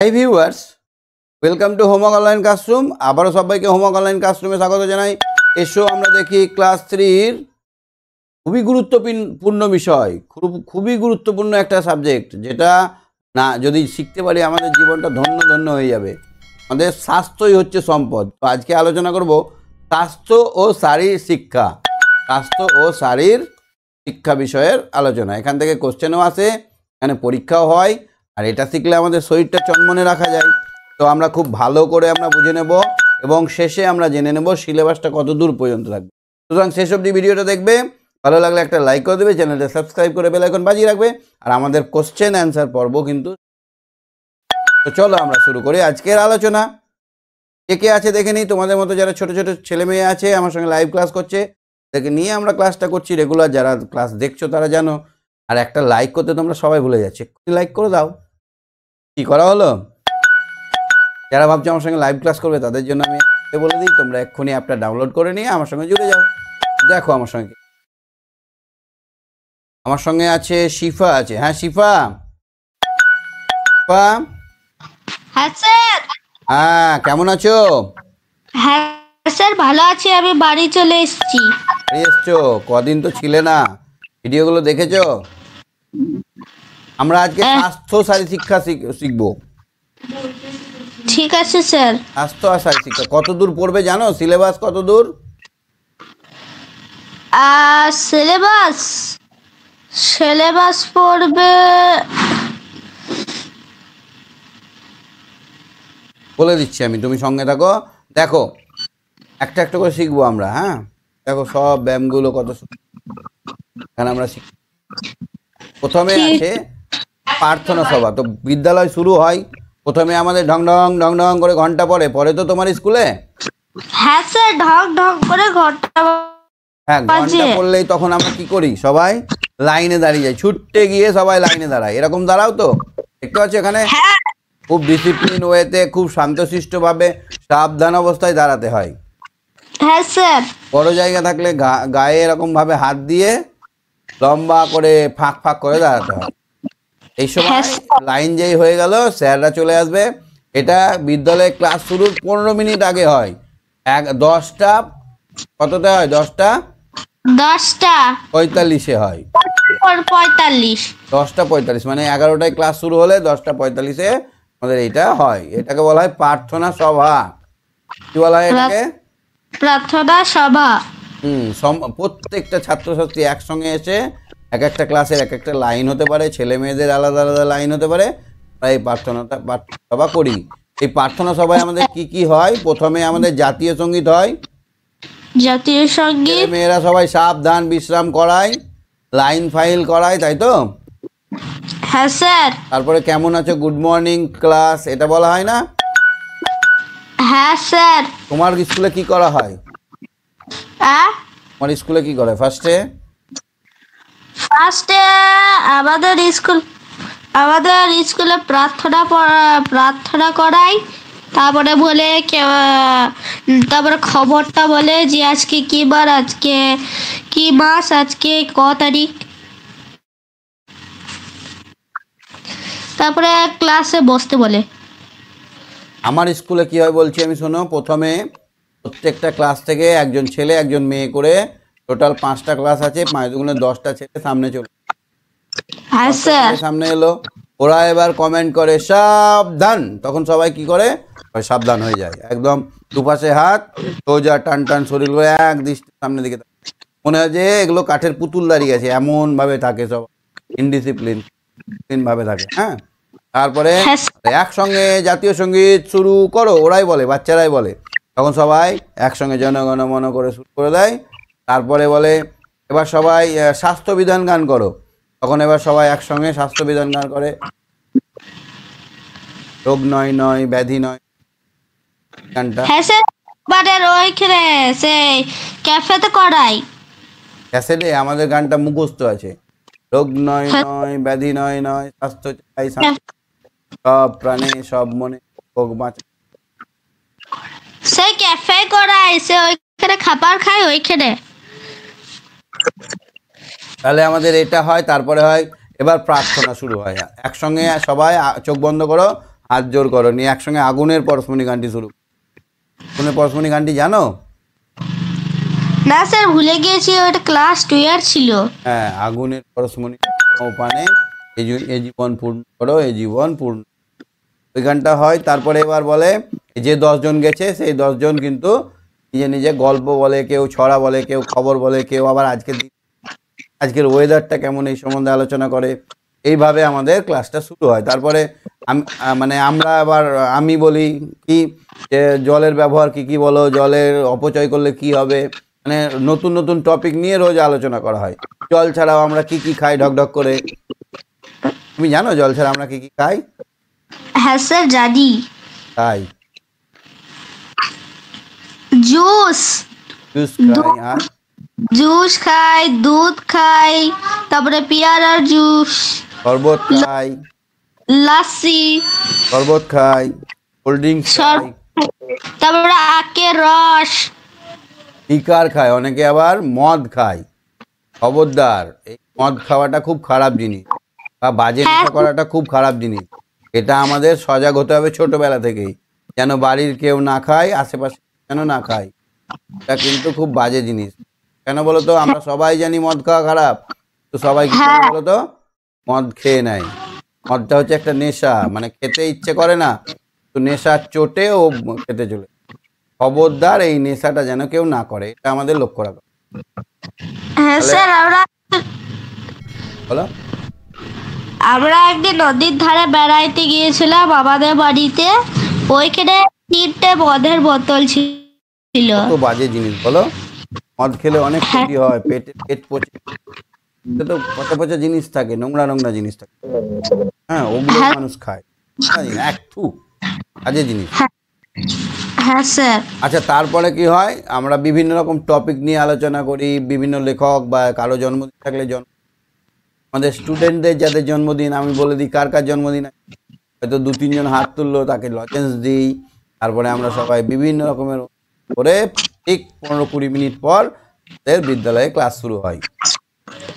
Hi viewers, welcome to homework online classroom. আবারও সবাইকে homework online ক্লাসরুমে স্বাগত জানাই। এসো আমরা দেখি ক্লাস 3-র খুবই গুরুত্বপূর্ণ বিষয়, খুবই গুরুত্বপূর্ণ একটা সাবজেক্ট, যেটা না যদি শিখতে পারি আমাদের জীবনটা ধন্য ধন্য হয়ে যাবে। আমাদের স্বাস্থ্যই হচ্ছে সম্পদ। তো আজকে আলোচনা করব স্বাস্থ্য ও শারীর শিক্ষা। স্বাস্থ্য ও শারীর শিক্ষা বিষয়ের আলোচনা। এখান থেকে কোশ্চেনও আসে, এখানে পরীক্ষাও হয়। আর এটা শিখলে আমাদের শরীরটা চনমনে রাখা যায়। তো আমরা খুব ভালো করে আমরা বুঝে নেব এবং শেষে আমরা জেনে নেব সিলেবাসটা কত দূর পর্যন্ত থাকবে। সুতরাং শেষ অবধি ভিডিওটা দেখবে, ভালো লাগলে একটা লাইক করে দেবে, চ্যানেলটা সাবস্ক্রাইব করে বেল আইকন বাজিয়ে রাখবে। আর আমাদের কোশ্চেন অ্যান্সার পর্ব কিন্তু। তো চলো আমরা শুরু করি আজকের আলোচনা। কে কে আছে দেখে নিই। তোমাদের মতো যারা ছোট ছোট ছেলে মেয়ে আছে আমার সঙ্গে লাইভ ক্লাস করছে, তাদেরকে নিয়ে আমরা ক্লাসটা করছি। রেগুলার যারা ক্লাস দেখছো তারা জানো। আর একটা লাইক করতে তোমরা সবাই ভুলে যাচ্ছে, লাইক করে দাও। কি করা হলো? যারা ভাবছো আমার সঙ্গে লাইভ ক্লাস করবে তাদের জন্য আমি বলে দিই, তোমরা এক্ষুনি অ্যাপটা ডাউনলোড করে নিয়ে আমার সঙ্গে জুড়ে যাও। দেখো আমার সঙ্গে আছে শিফা আছে। হ্যাঁ শিফা, হ্যাঁ স্যার। হ্যাঁ কেমন আছো? হ্যাঁ স্যার ভালো আছি, আমি বাড়ি চলে এসেছি। বাড়ি এসছো? কদিন তো ছিলে না। ভিডিওগুলো দেখেছো? আমরা আজকে স্বাস্থ্য শারীর শিক্ষা শিখবো। ঠিক আছে স্যার। স্বাস্থ্য আর শারীর শিক্ষা কত দূর পড়বে জানো? সিলেবাস কত দূর? সিলেবাস সিলেবাস পড়বে, বলে দিচ্ছি আমি, তুমি সঙ্গে থাকো। দেখো একটা একটা করে শিখবো আমরা। হ্যাঁ দেখো সব ব্যায়ামগুলো কত এখানে আমরা শিখব। প্রথমে আছে প্রার্থনা সভা। তো বিদ্যালয় শুরু হয়, প্রথমে আমাদের ঢং ঢং ঢং ঢং করে ঘন্টা পড়ে তো তোমার স্কুলে? হ্যাঁ স্যার, ঢং ঢং করে ঘন্টা। হ্যাঁ ঘন্টা পড়লেই তখন আমরা কি করি, সবাই লাইনে দাঁড়িয়ে যাই, ছুটতে গিয়ে সবাই লাইনে দাঁড়ায়। এরকম দাঁড়াও তো, দেখতে পাচ্ছ এখানে খুব ডিসিপ্লিন ওয়েতে, খুব শান্তশিষ্টভাবে সাবধান অবস্থায় দাঁড়াতে হয়। হ্যাঁ স্যার। বড় জায়গা থাকলে গায়ে এরকম ভাবে হাত দিয়ে লম্বা করে ফাঁক ফাঁক করে দাঁড়াতে হয়। এই সময় লাইন যেই হয়ে গেল স্যাররা চলে আসবে। এটা বিদ্যালয়ে ক্লাস শুরুর 15 মিনিট আগে হয়। 10টা কতটা হয়? 10টা 45-এ হয়। 10টা 45 মানে 11টায় ক্লাস শুরু হলে 10টা 45-এ আমাদের এটা হয়। এটাকে বলা হয় প্রার্থনা সভা। কি বলা হয় এটাকে? প্রার্থনা সভা। প্রত্যেকটা ছাত্রছাত্রী একসঙ্গে এসে এক একটা ক্লাসের এক একটা লাইন হতে পারে, ছেলে মেয়েদের আলাদা আলাদা লাইন হতে পারে। আমরা এই প্রার্থনা সভা করি। এই প্রার্থনা সভায় আমাদের কি কি হয়? প্রথমে আমাদের জাতীয় সঙ্গীত হয়। জাতীয় সঙ্গীত। মেয়েরা সবাই সাবধান বিশ্রাম করায়, লাইন ফাইল করায়, তাই তো? হ্যাঁ স্যার। তারপরে কেমন আছো, গুড মর্নিং ক্লাস, এটা বলা হয় না? হ্যাঁ স্যার। তোমার স্কুলে কি করা হয়? তোমার স্কুলে কি করে ফার্স্টে? আমাদের স্কুলে প্রার্থনা করাই, তারপরে বলে তারপরে খবরটা বলে যে আজকে কি বার, আজকে কি মাস, আজকে ক তারিখ। তারপরে ক্লাসে বসতে বলে। আমার স্কুলে কি হয় বলছি আমি, শোনো। প্রথমে প্রত্যেকটা ক্লাস থেকে একজন ছেলে একজন মেয়ে করে, টোটাল 5টা ক্লাস আছে, 5 দুগুণে 10টা ছেলে সামনে চলে সামনে এলো। ওরা এবার কমেন্ট করে সাবধান, তখন সবাই কি করে সাবধান হয়ে যায়। একদম দুপাশে হাত, সোজা টান টান শরীর করে এক দৃষ্টি সামনের দিকে। মনে হয় যে এগুলো কাঠের পুতুল দাঁড়িয়ে আছে, এমন ভাবে থাকে, সব ইনডিসিপ্লিন ভাবে থাকে। হ্যাঁ তারপরে একসঙ্গে জাতীয় সঙ্গীত শুরু করো, ওরাই বলে, বাচ্চারাই বলে। তখন সবাই একসঙ্গে জনগণ মন করে শুরু করে দেয়। তারপরে বলে এবার সবাই স্বাস্থ্যবিধান গান করো। তখন এবার সবাই একসঙ্গে স্বাস্থ্যবিধান গান করে। রোগ নয় নয় ব্যাধি নয় গানটা। ওইখানে সেই ক্যাফেতে করাই, ক্যাসেটে আমাদের গানটা মুখস্থ আছে। রোগ নয় নয় ব্যাধি নয় নয়, স্বাস্থ্য চাই সব প্রাণে সব মনে, ভোগ বাঁচা। সেই ক্যাফে করাই, সে ওইখানে খাবার খায় ওইখানে। তাহলে আমাদের এটা হয়। তারপরে হয় এবার প্রার্থনা শুরু হয়। একসঙ্গে সবাই চোখ বন্ধ করো, হাত জোর করো, নিয়ে একসঙ্গে আগুনের পরশমণি গানটি শুরু। আগুনের পরশমণি গানটি জানো? না স্যার, ভুলে গিয়েছি, ওটা ক্লাস 2 এর ছিল। হ্যাঁ, আগুনের পরশমণি পানে এ জীবন পূর্ণ করো, এ জীবন পূর্ণ, ওই গানটা হয়। তারপরে এবার বলে যে 10 জন গেছে সেই 10 জন কিন্তু নিজে নিজে গল্প বলে, কেউ ছড়া বলে, কেউ খবর বলে, কেউ আবার আজকের ওয়েদারটা কেমন এই সম্বন্ধে আলোচনা করে। এইভাবে আমাদের ক্লাসটা শুরু হয়। তারপরে মানে আমরা আবার আমি বলি কি যে জলের ব্যবহার কি কি বলো, জলের অপচয় করলে কি হবে, মানে নতুন নতুন টপিক নিয়ে রোজ আলোচনা করা হয়। জল ছাড়াও আমরা কি কি খাই ঢকঢক করে, তুমি জানো জল ছাড়া আমরা কি কি খাই? হ্যাঁ স্যার, জানি। খাই জুস জুস খাই, আর জুস খাই, দুধ খাই, তারপরে পেয়ারার জুস, শরবত খাই, লাসি, শরবত খাই, কোল্ড ড্রিঙ্কস খাই, তারপরে আখের রস, লিকার খায়, অনেকে আবার মদ খায়। খবরদার, এই মদ খাওয়াটা খুব খারাপ জিনিস, বা বাজে নেশা করাটা খুব খারাপ জিনিস। এটা আমাদের সজাগ হতে হবে ছোটবেলা থেকেই, যেন বাড়ির কেউ না খায়, আশেপাশে যেন না খায়। এটা কিন্তু খুব বাজে জিনিস। কেন বলো তো? আমরা সবাই জানি মদ খাওয়া খারাপ, তো সবাই কি করে বলো তো? মদ খেয়ে নেয়। মদটা হচ্ছে একটা নেশা, মানে খেতে ইচ্ছে করে না, তো নেশার চোটে ও খেতে চলে। খবরদার, এই নেশাটা যেন কেউ না করে, এটা আমাদের লক্ষ্য রাখা। হ্যাঁ স্যার, বলো। আমরা একদিন নদীর ধারে বেড়াইতে গিয়েছিলাম আমাদের বাড়িতে। ওইখানে 3টে মদের বোতল ছিল। কত বাজে জিনিস বলো! মদ খেলে অনেক ক্ষতি হয়, পেট পচে, এটা তো পচা পচা জিনিস থাকে, নোংরা নোংরা জিনিস থাকে। হ্যাঁ, ওগুলো মানুষ খায়, একটু বাজে জিনিস। হ্যাঁ স্যার। আচ্ছা, তারপরে কি হয়? আমরা বিভিন্ন রকম টপিক নিয়ে আলোচনা করি। বিভিন্ন লেখক বা কারো জন্মদিন থাকলে আমাদের স্টুডেন্টদের যাদের জন্মদিন, আমি বলে দিই কার কার জন্মদিন, হয়তো 2-3 জন হাত তুললো, তাকে লজেন্স দিই। তারপরে আমরা সবাই বিভিন্ন রকমের করে ঠিক 15-20 মিনিট পর বিদ্যালয়ে ক্লাস শুরু হয়।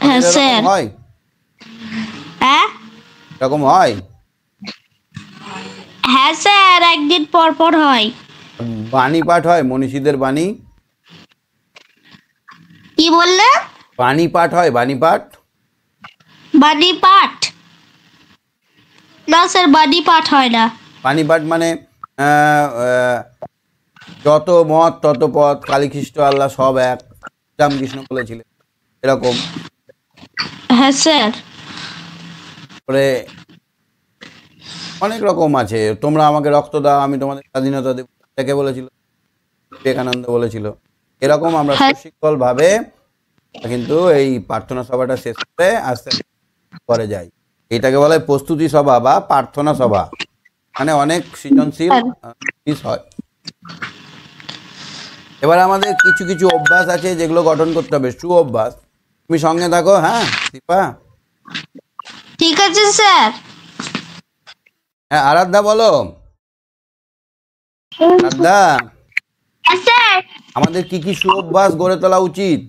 হ্যাঁ স্যার। হয় এরকম হয়? হ্যাঁ স্যার, একদিন পর পর হয়। বাণী পাঠ হয়, মনীষীদের বাণী। কি বললে? বাণী পাঠ হয়, বাণী পাঠ। বাণী পাঠ? না স্যার, বাণী পাঠ হয় না। বাণী পাঠ মানে যত মত তত পথ, কালীখ্রিস্ট আল্লাহ সব এক, রামকৃষ্ণ বলেছিলেন, এরকম। হ্যাঁ স্যার। পরে অনেক রকম আছে। তোমরা আমাকে রক্ত দাও, আমি তোমাদের স্বাধীনতা দেব, এটাকে বলেছিল বিবেকানন্দ, বলেছিল। এরকম আমরা সুশৃঙ্খল ভাবে কিন্তু এই প্রার্থনা সভাটা শেষ করে আস্তে করে যাই। এটাকে বলে প্রস্তুতি সভা বা প্রার্থনা সভা, মানে অনেক সৃজনশীল হয়। এবার আমাদের কিছু কিছু অভ্যাস আছে যেগুলো গঠন করতে হবে, সু অভ্যাস। তুমি সঙ্গে থাকো, হ্যাঁ দীপা? ঠিক আছে স্যার। হ্যাঁ, আরাধ্যা বলো। আরাধ্যা, স্যার, আমাদের কি কি সু অভ্যাস গড়ে তোলা উচিত?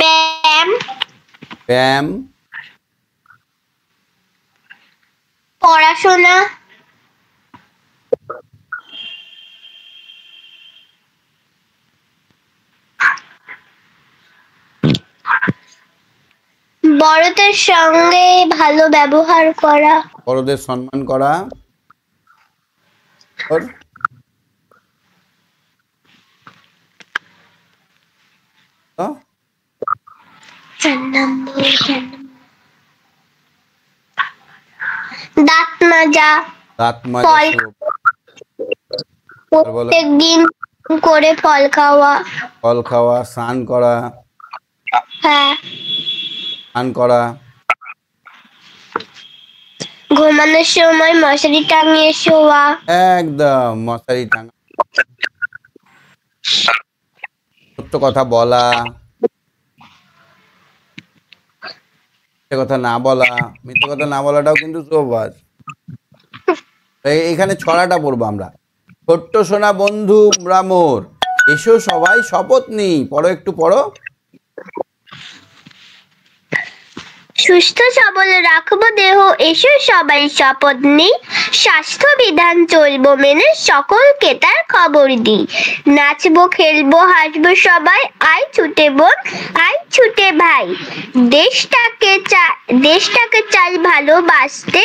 ব্যায়াম, ব্যায়াম, পড়াশোনা, বড়দের সঙ্গে ভালো ব্যবহার করা, বড়দের সম্মান করা, দাঁত মাজা, দাঁত মাজা, প্রত্যেকদিন করে ফল খাওয়া, স্নান করা, হ্যাঁ, স্নান করা, ঘুমানোর সময় মশারি টাঙিয়ে শোয়া, একদম মশারি টাঙা, সত্য কথা বলা, মিথ্যে কথা না বলা। মিথ্যে কথা না বলাটাও কিন্তু অভ্যাস। এইখানে ছড়াটা পড়বো আমরা। ছোট্ট সোনা বন্ধু মোর, এসো সবাই শপথ নিই। পড়ো, একটু পড়ো। সুস্থ সবল রাখবো দেহ, এসো সবাই শপথ নেই। স্বাস্থ্য বিধান চলবো মেনে, সকলকে তার খবর দিই। নাচবো খেলবো হাসবো সবাই, আয় ছুটে বোন আয় ছুটে ভাই। দেশটাকে চাই ভালোবাসতে,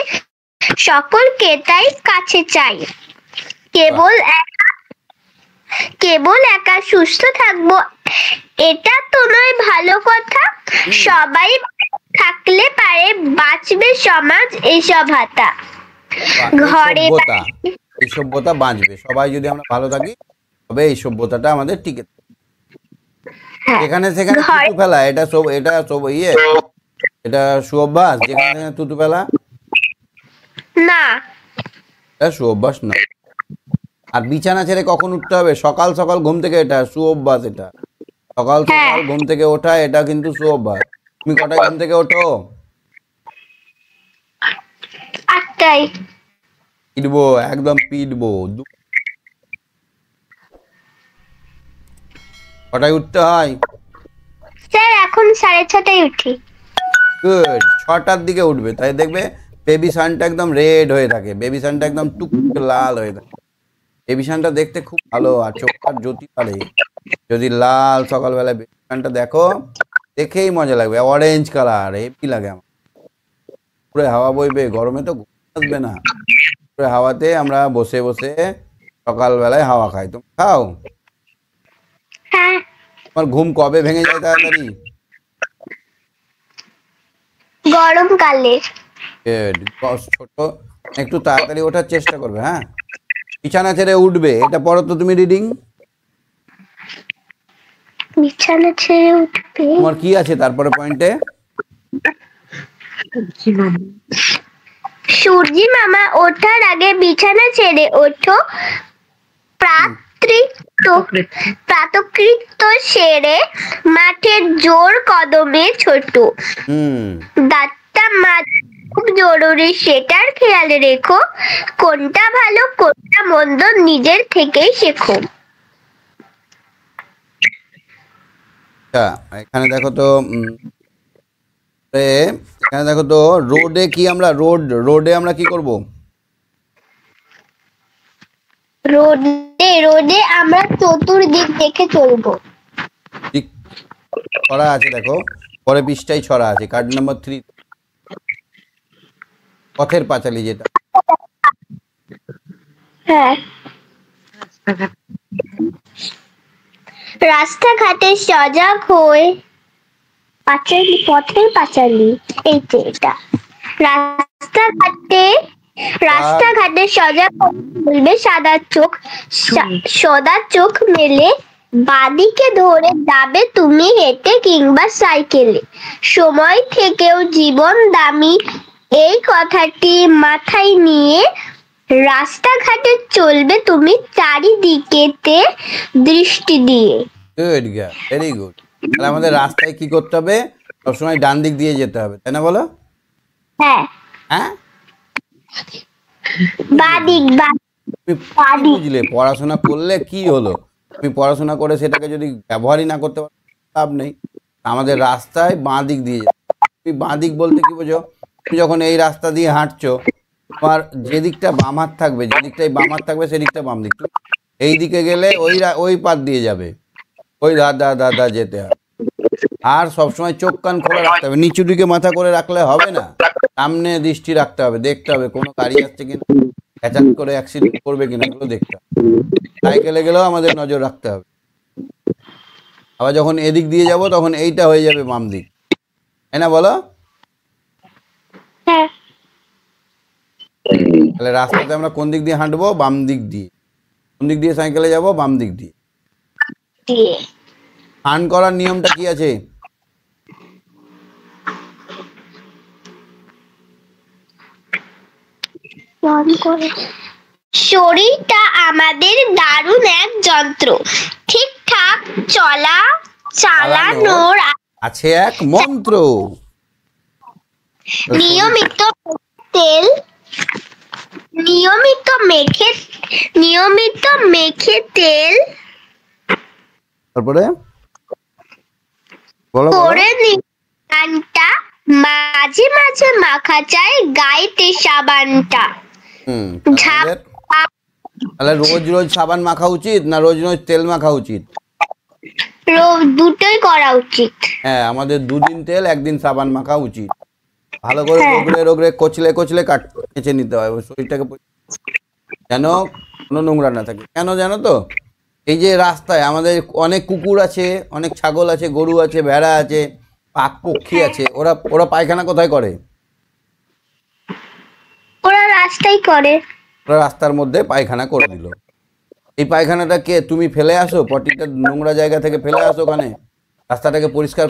সকলকে তাই কাছে চাই। কেবল একা সুস্থ থাকবো, এটা তো নয় ভালো কথা। সবাই থাকলে পারে বাঁচবে সমাজ এসব হাতা। ঘরে এই সভ্যতা বাঁচবে, সবাই যদি আমরা ভালো থাকি তবে এই সভ্যতাটা আমাদের টিকে থাকবে। এখানে সেখানে থুতু ফেলা, এটা এটা সুঅভ্যাস। যেখানে থুতু ফেলা না, এটা সুঅভ্যাস না। আর বিছানা ছেড়ে কখন উঠতে হবে? সকাল সকাল ঘুম থেকে, এটা সুঅভ্যাস। এটা সকাল সকাল ঘুম থেকে ওঠা, এটা কিন্তু সুঅভ্যাস। তুমি কটায় ঘুম থেকে ওঠো? 8টায়। পিটবো, একদম পিটবো। কটায় উঠতে হয়? স্যার এখন 6:30টায় উঠি। গুড, 6টার দিকে উঠবে, তাই দেখবে বেবি সানটা একদম রেড হয়ে থাকে, বেবি সানটা একদম টুক লাল হয়ে থাকে। বেবি সানটা দেখতে খুব ভালো, আর চোখটার জ্যোতি পারে যদি লাল সকালবেলা বেবি সানটা দেখো, দেখেই মজা লাগবে। অরেঞ্জ কালার হেভি লাগে আমার। পুরো হাওয়া বইবে, গরমে তো ঘুম আসবে না। পুরো হাওয়াতে আমরা বসে বসে সকালবেলায় হাওয়া খাই। তুমি খাও? হ্যাঁ। তোমার ঘুম কবে ভেঙে যায় তাড়াতাড়ি? গরমকালে। ছোট একটু তাড়াতাড়ি ওঠার চেষ্টা করবে। হ্যাঁ, বিছানা ছেড়ে উঠবে। এটা পড়ো তো তুমি রিডিং। বিছানা ছেড়ে উঠবে, তোমার কি আছে তারপরে পয়েন্টে? সূর্যি মামা ওঠার আগে বিছানা ছেড়ে ওঠো, প্রাতকৃত্য সেরে মাঠের জোর কদমে ছোট। দাঁতটা খুব জরুরি, সেটার খেয়াল রেখো। কোনটা ভালো কোনটা মন্দ নিজের থেকেই শেখো। এখানে দেখো তো, এখানে দেখো তো, রোডে কি আমরা রোডে আমরা কি করব? রোডে আমরা চতুর্দিক দেখে চলবো। ঠিক ছড়া আছে, দেখো পরে পৃষ্ঠায় ছড়া আছে, কার্ড নাম্বার 3, পথের পাঁচালী যেটা। হ্যাঁ, রাস্তাঘাটে সজাগ হয়ে পথের পাঁচালী, এই যে এটা। রাস্তাঘাটে সজাগ বলবে সদা চোখ মেলে, বাদিকে ধরে যাবে তুমি হেঁটে কিংবা সাইকেলে। সময় থেকেও জীবন দামি, এই কথাটি মাথায় নিয়ে রাস্তাঘাটে চলবে তুমি চারিদিকেতে দৃষ্টি দিয়ে। Good girl, very good. তাহলে আমাদের রাস্তায় কি করতে হবে? সবসময় ডান দিক দিয়ে যেতে হবে, তাই না বলো? হ্যাঁ, হ্যাঁ, বুঝলে পড়াশোনা করলে কি হলো? তুমি পড়াশোনা করে সেটাকে যদি ব্যবহারই না করতে পারো লাভ নেই। আমাদের রাস্তায় বাঁ দিক দিয়ে যেতে। তুমি বাঁ দিক বলতে কি বোঝো? তুমি যখন এই রাস্তা দিয়ে হাঁটছো, তোমার যে দিকটা বাম হাত থাকবে, যে দিকটাই বাম হাত থাকবে সেদিকটা বাম দিক। এই দিকে গেলে ওই পাত দিয়ে যাবে, ওই দা যেতে হবে। আর সবসময় চোখ কান খোলা রাখতে হবে, নিচু দিকে মাথা করে রাখলে হবে না। সামনে দৃষ্টি রাখতে হবে, দেখতে হবে কোনো গাড়ি আসছে কিনা, হ্যাচাত করে অ্যাক্সিডেন্ট করবে কিনা, এগুলো দেখতে হবে। সাইকেলে গেলেও আমাদের নজর রাখতে হবে। আবার যখন এদিক দিয়ে যাব তখন এইটা হয়ে যাবে বাম দিক, তাই না বলো? তাহলে রাস্তাতে আমরা কোন দিক দিয়ে হাঁটবো? বাম দিক দিয়ে। কোন দিক দিয়ে সাইকেলে যাব? বাম দিক দিয়ে। স্নান করার নিয়মটা কি আছে? শরীরটা আমাদের দারুণ এক যন্ত্র, ঠিকঠাক চালানোর আছে এক মন্ত্র। নিয়মিত মেখে তেল তারপরে বলো করে স্নানটা মাঝে মাঝে মাখা চাই গায়েতে সাবানটা। আমাদের তাহলে রোজ রোজ সাবান মাখা উচিত না রোজ রোজ তেল মাখা উচিত? দুটোই করা উচিত। হ্যাঁ, আমাদের 2 দিন তেল 1 দিন সাবান মাখা উচিত। ভালো করে রগড়ে রগড়ে কচলে কচলে কেচে নিতে হয় শরীরটাকে, যেন কোনো নোংরা না থাকে। কেন জানো তো? এই যে রাস্তায় আমাদের অনেক কুকুর আছে, অনেক ছাগল আছে, গরু আছে, ভেড়া আছে, পাক পক্ষী আছে, ওরা পায়খানা কোথায় করে? ওরা রাস্তায় করে। ওরা রাস্তার মধ্যে পায়খানা করে দিল। এই পায়খানাটা কে তুমি ফেলে আসো? পটিটা নোংরা জায়গা থেকে ফেলে আসো ওখানে, রাস্তাটাকে পরিষ্কার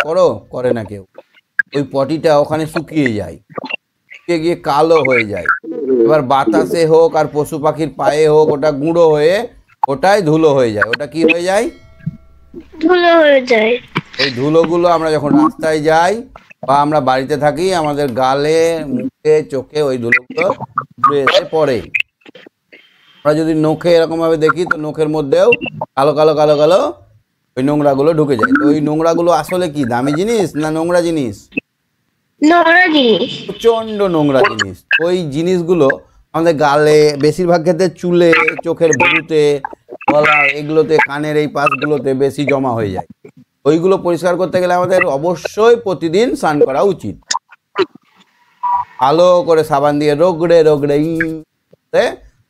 করে না কেউ। ওই পটিটা ওখানে শুকিয়ে যায়, শুকিয়ে গিয়ে কালো হয়ে যায়। এবার বাতাসে হোক আর পশু পাখির পায়ে হোক ওটা গুঁড়ো হয়ে ওটাই ধুলো হয়ে যায়। ওটা কি হয়ে যায়? ধুলো হয়ে যায়। ওই ধুলোগুলো আমরা যখন রাস্তায় যাই বা আমরা বাড়িতে থাকি, আমাদের গালে, মুখে, চোখে ওই ধুলোগুলো এসে পড়ে। আমরা যদি নখে এরকম ভাবে দেখি তো নখের মধ্যেও কালো কালো কালো কালো ওই নোংরাগুলো ঢুকে যায়। তো ওই নোংরাগুলো আসলে কি দামি জিনিস না নোংরা জিনিস? নোংরা জিনিস, প্রচন্ড নোংরা জিনিস। ওই জিনিসগুলো আমাদের গালে, বেশিরভাগ ক্ষেত্রে চুলে, চোখের ভুরুতে, গলা, এগুলোতে, কানের এই পাশগুলোতে বেশি জমা হয়ে যায়। ওইগুলো পরিষ্কার করতে গেলে আমাদের অবশ্যই প্রতিদিন স্নান করা উচিত। ভালো করে সাবান দিয়ে রগড়ে রগড়ে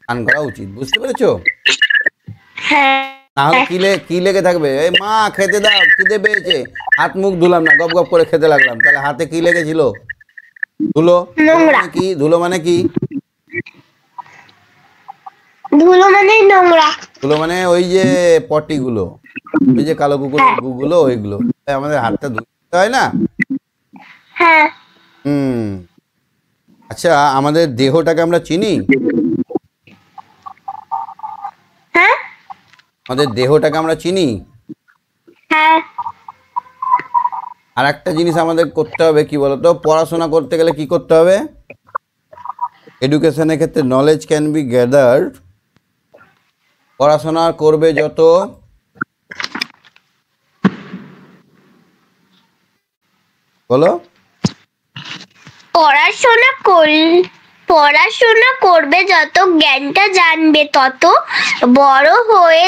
স্নান করা উচিত। বুঝতে পেরেছো? নাহলে কি লেগে থাকবে? এই মা খেতে দাও, খিদে পেয়েছে, হাত মুখ ধুলাম না, গপ গপ করে খেতে লাগলাম, তাহলে হাতে কি লেগেছিল? ধুলো। কি ধুলো মানে কি? ধুলো মানে নোংরা। ধুলো মানে ওই যে পটিগুলো, ওই যে কালো কুকুর গুগুলো, ওইগুলো আমাদের হাতটা ধুতে হয় না? হ্যাঁ। আচ্ছা, আমাদের দেহটাকে আমরা চিনি? হ্যাঁ। আমাদের দেহটাকে আমরা চিনি? হ্যাঁ। আর একটা জিনিস আমাদের করতে হবে, কি বলতো? পড়াশোনা করতে গেলে কি করতে হবে? এডুকেশনের ক্ষেত্রে নলেজ ক্যান বি গ্যাদার্ড। পড়াশোনা করবে যত, বলো। পড়াশোনা করবে যত, জ্ঞানটা জানবে তত, বড় হয়ে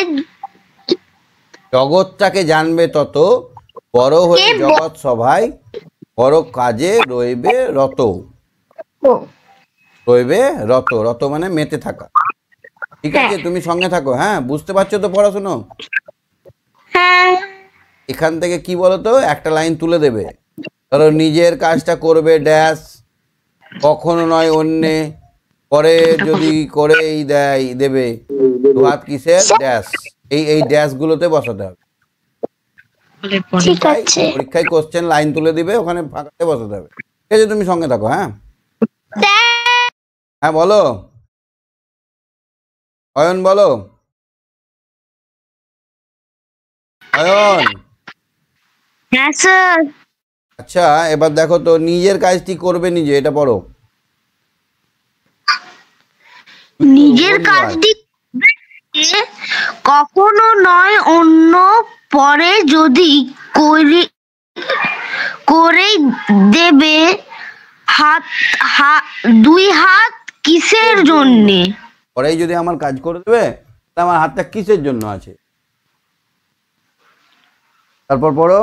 জগৎটাকে জানবে তত, বড় হয়ে জগৎ সভায় বড় কাজে রইবে রত। রইবে রত, রত মানে মেতে থাকা। ঠিক আছে, তুমি সঙ্গে থাকো। হ্যাঁ, বুঝতে পারছো তো পড়াশুনো? হ্যাঁ। এখান থেকে কি বলতো, একটা লাইন তুলে দেবে। ধরো নিজের কাজটা করবে ড্যাশ, কখনো নয় অন্যে, পরে যদি করেই দেবে হাত কিসের ড্যাশ। এই ড্যাশ গুলোতে বসাতে হবে। পরীক্ষায় কোশ্চেন লাইন তুলে দিবে, ওখানে ফাঁকাতে বসাতে হবে। ঠিক আছে, তুমি সঙ্গে থাকো। হ্যাঁ হ্যাঁ, বলো অয়ন, বলো অয়ন। হ্যাঁ স্যার। আচ্ছা, এবার দেখো তো, নিজের কাজটি করবে নিজে, এটা পড়ো। নিজের কাজটি কখনো নয় অন্য, পরে যদি করেই দেবে দুই হাত কিসের জন্যে? পরেই যদি আমার কাজ করে দেবে, তা আমার হাতটা কিসের জন্য আছে? তারপর পড়ো।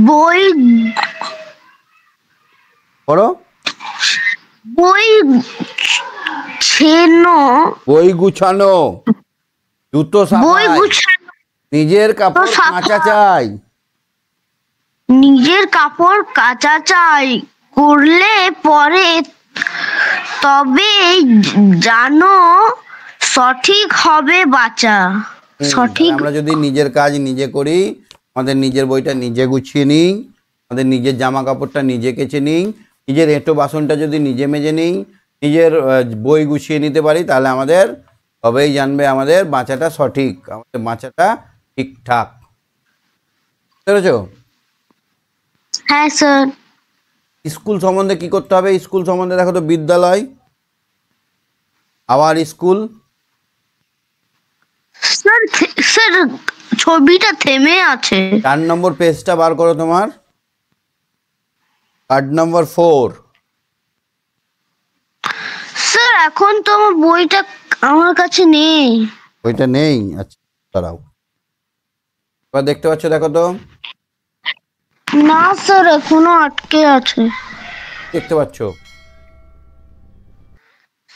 বই পড়ো। বই গুছানো, জুতো সাফাই, নিজের কাপড় কাচা চাই। নিজের কাপড় কাচা চাই করলে পরে, তবে জানো সঠিক হবে বাঁচা। সঠিক। আমরা যদি নিজের কাজ নিজে করি, আমাদের নিজের বইটা নিজে গুছিয়ে নিই, আমাদের নিজের জামা কাপড়টা নিজে কেচে নিই, নিজের এঁটো বাসনটা যদি নিজে মেজে নিই, নিজের বই গুছিয়ে নিতে পারি, তাহলে আমাদের তবেই জানবে আমাদের বাঁচাটা সঠিক, আমাদের বাঁচাটা ঠিকঠাক। বুঝতে? হ্যাঁ স্যার। স্কুল সম্বন্ধে কি করতে হবে? স্কুল সম্বন্ধে দেখো তো, বিদ্যালয়, আবার স্কুল। স্যার ছবিটা থেমে আছে। 4 নম্বর পেজটা বার করো তোমার। Ward number 4। স্যার এখন তো আমার বইটা আমার কাছে নেই। ওইটা নেই? আচ্ছা দাঁড়াও, এবার দেখতে পাচ্ছ, দেখো তো। না স্যার এখনো আটকে আছে। দেখতে পাচ্ছ?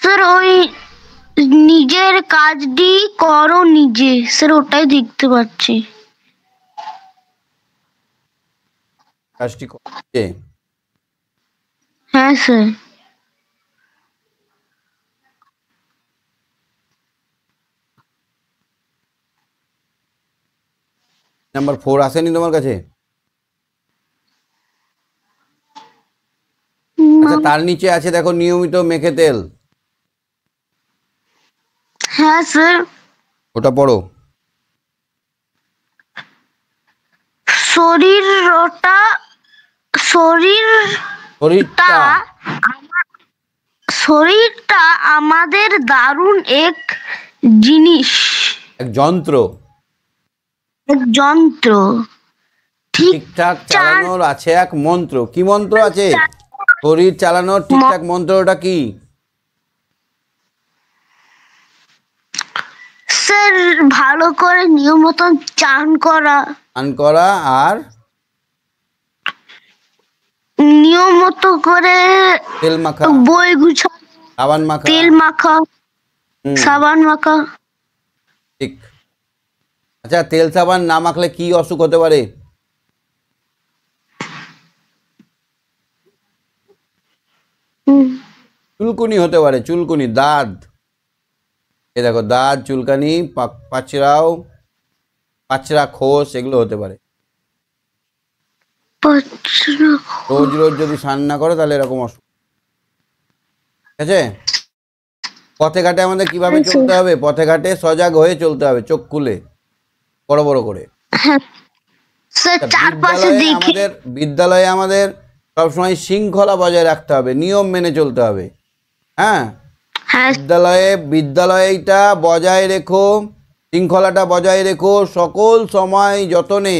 স্যার ওই নিজের কাজটি করো নিজে, স্যার ওটাই দেখতে পাচ্ছি। কাজটি করছে। হ্যাঁ স্যার। নাম্বার 4 আসেনি তোমার কাছে? আচ্ছা, তার নিচে আছে দেখো, নিয়মিত মেখে তেল। হ্যাঁ স্যার। ওটা পড়ো। শরীরটা শরীরটা শরীরটা আমাদের দারুণ এক জিনিস, এক যন্ত্র। এক যন্ত্র। ঠিকঠাক চালানোর আছে এক মন্ত্র। কি মন্ত্র আছে? শরীর চালানোর ঠিকঠাক মন্ত্রটা কি? স্যার ভালো করে নিয়ম মতন চান করা। চান করা, আর নিয়ম মতো করে তেল মাখা, বই গুছা, সাবান মাখা। তেল মাখা, সাবান মাখা। ঠিক। আচ্ছা, তেল সাবান না মাখলে কি অসুখ হতে পারে? চুলকুনি হতে পারে, চুলকুনি, দাঁত। এই দেখো, দাঁত, চুলকানি, পাচরা, খোস, এগুলো হতে পারে। রোজ রোজ যদি স্নান না করে তাহলে এরকম অসুখ। ঠিক আছে? পথে ঘাটে আমাদের কিভাবে চলতে হবে? পথে ঘাটে সজাগ হয়ে চলতে হবে, চোখ খুলে, বড় বড় করে। বিদ্যালয়ে আমাদের সবসময় শৃঙ্খলা বজায় রাখতে হবে, নিয়ম মেনে চলতে হবে। হ্যাঁ, বিদ্যালয়টা বজায় রেখো, শৃঙ্খলাটা বজায় রেখো। সকল সময় যতনে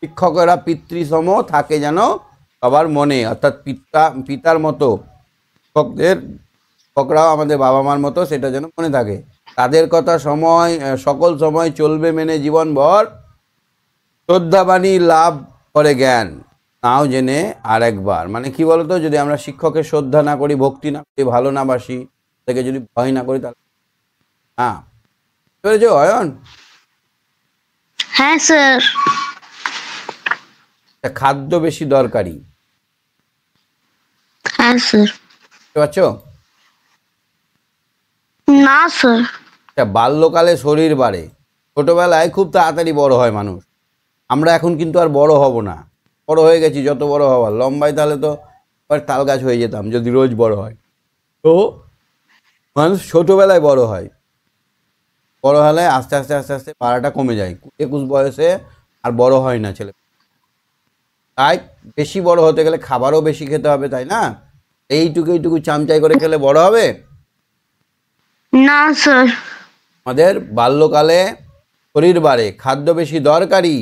শিক্ষকেরা পিতৃসম থাকে যেন সবার মনে, অর্থাৎ পিতার মতো শিক্ষকরাও আমাদের বাবা মার মতো, সেটা যেন মনে থাকে। তাদের কথা সকল সময় চলবে মেনে জীবনভর। শ্রদ্ধাবাণী লাভ করে জ্ঞান, নাও জেনে আর একবার। মানে কি বলতো, যদি আমরা শিক্ষকের শ্রদ্ধা না করি, ভক্তি না করি, ভালো না বাসি, তাকে যদি ভয় না করি, তাহলে হ্যাঁ, বুঝেছো অয়ন? হ্যাঁ স্যার। খাদ্য বেশি দরকারি। হ্যাঁ স্যার। বুঝতে পারছো? না স্যার। বাল্যকালে শরীর বাড়ে, ছোটবেলায় খুব তাড়াতাড়ি বড় হয় মানুষ। আমরা এখন কিন্তু আর বড় হব না, বড় হয়ে গেছি। যত বড় হওয়ার, লম্বায় তাহলে তো তাল গাছ হয়ে যেতাম যদি রোজ বড় হয়। তো মানুষ ছোটবেলায় বড় হয়, বড় হলে আস্তে আস্তে আস্তে আস্তে পাড়াটা কমে যায়। 21 বয়সে আর বড় হয় না ছেলে। তাই বেশি বড় হতে গেলে খাবারও বেশি খেতে হবে, তাই না? এইটুকু চামচাই করে খেলে বড় হবে না স্যার। আমাদের বাল্যকালে শরীর বাড়ে, খাদ্য বেশি দরকারি।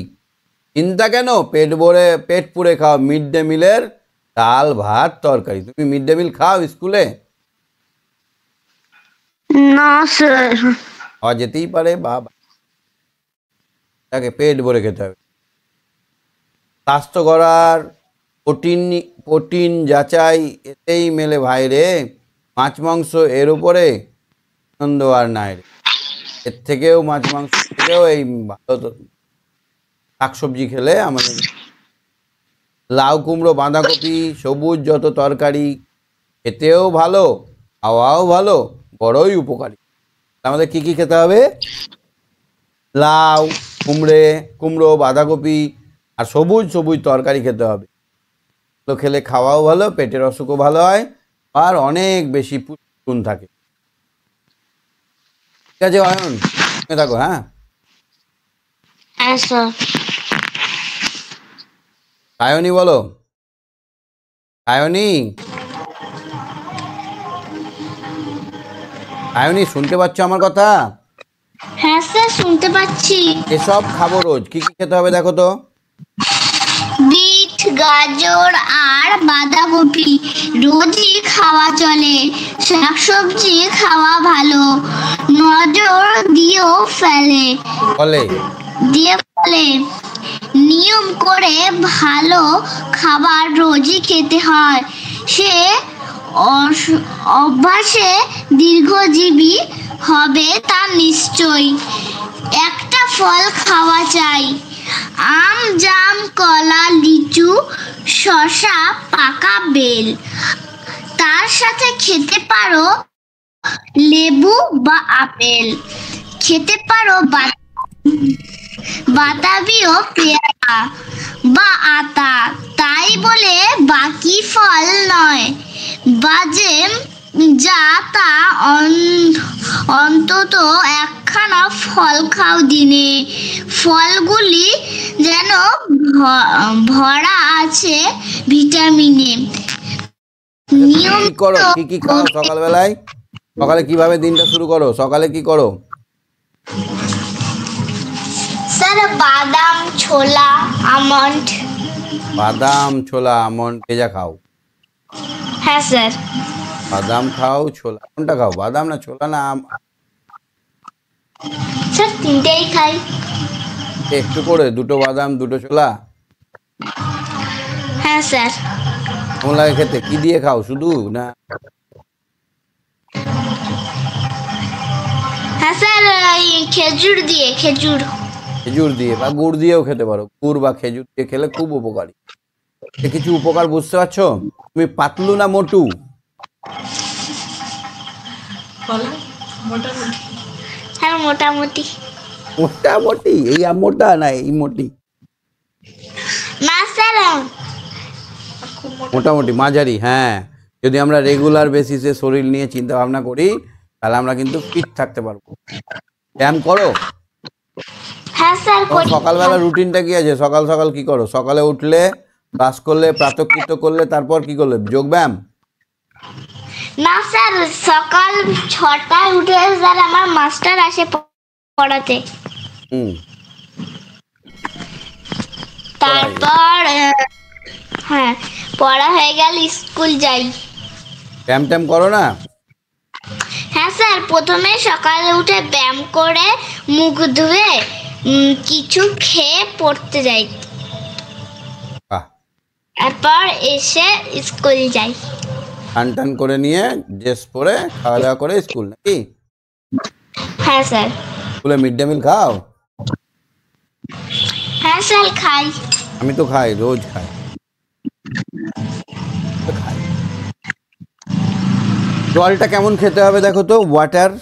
চিন্তা কেন? পেট পুড়ে খাও মিড ডে মিলের ডাল ভাত তরকারি। তুমি মিড ডে মিল খাও স্কুলে? না স্যার। খাওয়া যেতেই পারে, বাবা, তাকে পেট ভরে খেতে হবে। স্বাস্থ্য করার প্রোটিন যাচাই এতেই মেলে ভাই রে, মাছ মাংস এর উপরে আনন্দ আর নাই রে। এর থেকেও মাছ মাংস থেকেও এই ভালো শাকসবজি খেলে আমাদের লাউ কুমড়ো বাঁধাকপি সবুজ যত তরকারি খেতেও ভালো, খাওয়াও ভালো, বড়ই উপকারী। আমাদের কি কি খেতে হবে? লাউ, কুমড়ো, বাঁধাকপি আর সবুজ তরকারি খেতে হবে। তো খেলে খাওয়াও ভালো, পেটের অসুখও ভালো হয়, আর অনেক বেশি পুষ্টিগুণ থাকে। ঠিক আছে অয়ন, থাকো। হ্যাঁ হ্যাঁ স্যার। সায়নী বলো। সায়নী, শুনতে পাচ্ছ আমার কথা? হ্যাঁ স্যার শুনতে পাচ্ছি। এসব খাবো রোজ। কি কি খেতে হবে দেখো তো? বিট, গাজর আর বাঁধাকপি রোজই খাওয়া চলে। শাকসবজি খাওয়া ভালো, নজর দিয়েও ফেলে ফলে ফলে নিয়ম করে ভালো খাবার রোজই খেতে হয়। সে অভ্যাসে দীর্ঘজীবী হবে তা নিশ্চয়। একটা ফল খাওয়া চাই, আম, জাম, কলা, লিচু, শসা, পাকা বেল। তার সাথে খেতে পারো লেবু বা আপেল, খেতে পারো বাতাবি ও পেয়ারা বা আতা। তাই বলে বাকি ফল নয়, বাজে যা তা অন্তত একখানা ফল খাও দিনে। ফলগুলি যেন ভরা আছে ভিটামিনে। কি করো, কি খাও সকালবেলায়? সকালে কিভাবে দিনটা শুরু করো? সকালে কি করো? স্যার বাদাম, ছোলা, আমন্ড। বাদাম, ছোলা, আমন্ড ভেজা খাও? হ্যাঁ স্যার। বাদাম খাও, ছোলা কোনটা খাও? বাদাম না ছোলা না স্যার তিনটেই খাই। একটু করে দুটো বাদাম দুটো ছোলা? হ্যাঁ স্যার। কেমন লাগে খেতে? কি দিয়ে খাও, শুধু না? হ্যাঁ স্যার, খেজুর দিয়ে। খেজুর দিয়ে বা গুড় দিয়েও খেতে পারো। গুড় বা খেজুর দিয়ে খেলে খুব উপকারী। কিছু উপকার বুঝতে পারছো? তুমি পাতলু না মোটু? হ্যাঁ মোটামুটি। মোটামুটি? এই মোটা না এই মোটি? না স্যার, মোটামুটি মাঝারি। হ্যাঁ, যদি আমরা রেগুলার বেসিসে শরীর নিয়ে চিন্তা ভাবনা করি তাহলে আমরা কিন্তু ফিট থাকতে পারবো। ব্যায়াম করো? হ্যাঁ স্যার করি। সকালবেলা রুটিনটা কি আছে? সকাল সকাল কি করো? সকালে উঠলে, ব্রাশ করলে, প্রাতঃকৃত্য করলে, তারপর কি করলে? যোগ ব্যায়াম? না স্যার, সকাল 6টায় উঠে স্যার আমার মাস্টার আসে পড়াতে। তারপর হ্যাঁ, পড়া হয়ে গেল স্কুল যাই। ব্যায়াম ট্যাম করো না? হ্যাঁ স্যার, প্রথমে সকালে উঠে ব্যায়াম করে মুখ ধুয়ে কিছু খেয়ে পড়তে যাই। তারপর এসে স্কুল যাই। টান টান করে নিয়ে ড্রেস পরে খাওয়া দাওয়া করে স্কুল, নাকি? হ্যাঁ স্যার। স্কুলে মিড ডে মিল খাও? হ্যাঁ স্যার খাই। আমি তো খাই, রোজ খাই। জলটা কেমন খেতে হবে দেখো তো? ওয়াটার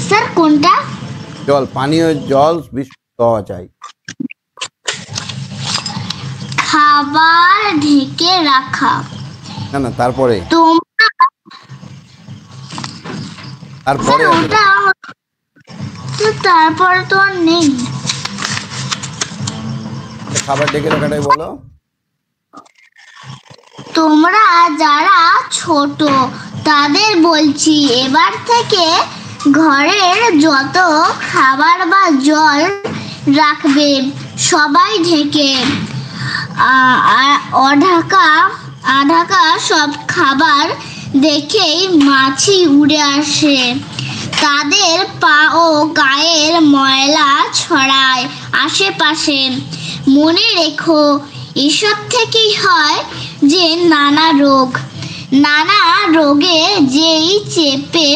স্যার কোনটা? জল, পানীয় জল বিশুদ্ধ হওয়া চাই। খাবার ঢেকে রাখা। না তারপরে তারপরে তো আর নেই। খাবার ঢেকে রাখাটাই বলো। তোমরা যারা ছোট তাদের বলছি, এবার থেকে ঘরের যত খাবার বা জল রাখবে সবাই ঢেকে। অঢাকা সব খাবার দেখেই মাছি উড়ে আসে, তাদের পা ও গায়ের ময়লা ছড়ায় আশেপাশে। মনে রেখো, এসব থেকেই হয় যে নানা রোগে যেই চেপে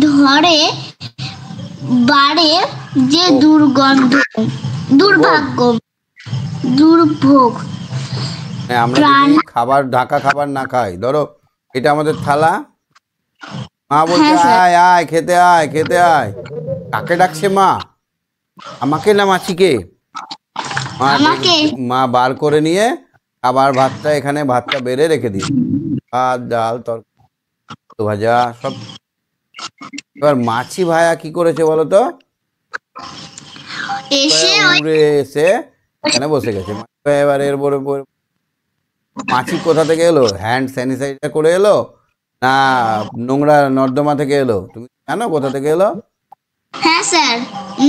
ধরে বাড়ে যে দুর্ভোগ। আমরা যদি খাবার ঢাকা খাবার না খাই, ধরো এটা আমাদের থালা, মা বলছে আয় আয় খেতে আয় খেতে আয়। কাকে ডাকছে মা? আমাকে না মাছিকে? মা বার করে নিয়ে আবার ভাতটা এখানে ভাতটা বেড়ে রেখে দিই, ভাত ডাল তরকারি ভাজা সব। এবার মাছি ভায়া কি করেছে বলতো? উড়ে এসে এখানে বসে গেছে। এবার এর পরে মাছি কোথা থেকে এলো? হ্যান্ড স্যানিটাইজার করে এলো না নোংরা নর্দমা থেকে এলো? তুমি জানো কোথা থেকে এলো? হ্যাঁ স্যার,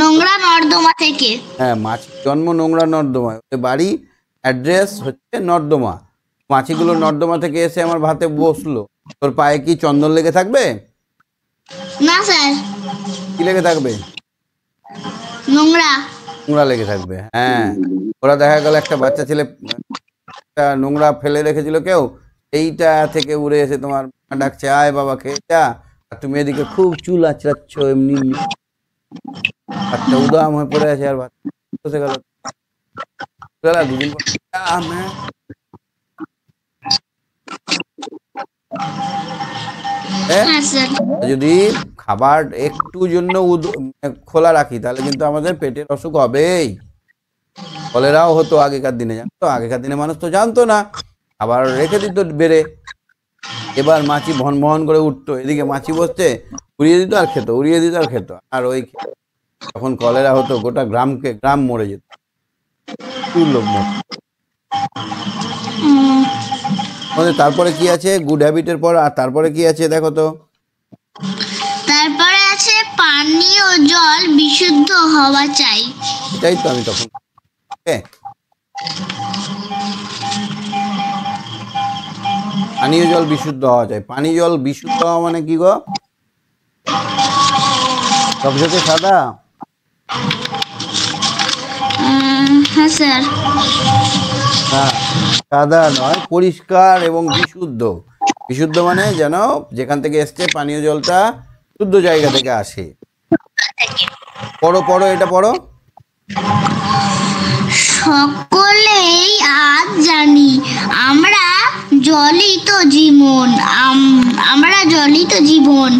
নোংরা নর্দমা থেকে। হ্যাঁ, মাছির জন্ম নোংরা নর্দমায়, ওদের বাড়ি অ্যাড্রেস হচ্ছে নর্দমা। মাছিগুলো নর্দমা থেকে এসে আমার ভাতে বসলো, তোর পায়ে কি চন্দন লেগে থাকবে? না স্যার, কি লেগে থাকবে? নোংরা। নোংরা লেগে থাকবে। হ্যাঁ, ওরা দেখা গেল একটা বাচ্চা ছেলে একটা নোংরা ফেলে রেখেছিল কেউ, এইটা থেকে উড়ে এসে তোমার মা ডাকছে, আয় বাবা খেয়ে যা, আর তুমি এদিকে খুব চুল আঁচড়াচ্ছ এমনি এমনি। বাচ্চা উদাম হয়ে পড়ে আছে, আর বাচ্চা বসে গেল। দুদিন পর হ্যাঁ স্যার। যদি খাবার একটু জন্য খোলা রাখি তাহলে কিন্তু আমাদের পেটের অসুখ হবেই। কলেরাও হতো আগেকার দিনে, জানতো? আগেকার দিনে মানুষ তো জানতো না, আবার রেখে দিত বেড়ে। এবার মাছি ভন ভন করে উঠতো, এদিকে মাছি বসছে, উড়িয়ে দিত আর খেত, উড়িয়ে দিত আর খেত। আর ওই তখন কলেরা হতো, গোটা গ্রাম মরে যেত, লোক মরে। তারপরে কি আছে গুড হ্যাবিটের পর? আর তারপরে কি আছে দেখো তো? তারপরে আছে পানীয় জল বিশুদ্ধ হওয়া চাই। এটাই তো আমি তখন পানীয় জল বিশুদ্ধ হওয়া চাই। পানীয় জল বিশুদ্ধ হওয়া মানে কি গো? ঝকঝকে সাদা? হ্যাঁ স্যার। না, সাদা নয়, পরিষ্কার এবং বিশুদ্ধ। বিশুদ্ধ মানে যেন যেখান থেকে এসছে পানীয় জলটা শুদ্ধ জায়গা থেকে আসে। পড়ো পড়ো, এটা পড়ো। সকলেই আজ জানি আমরা জলই তো জীবন, আমরা জলই তো জীবন।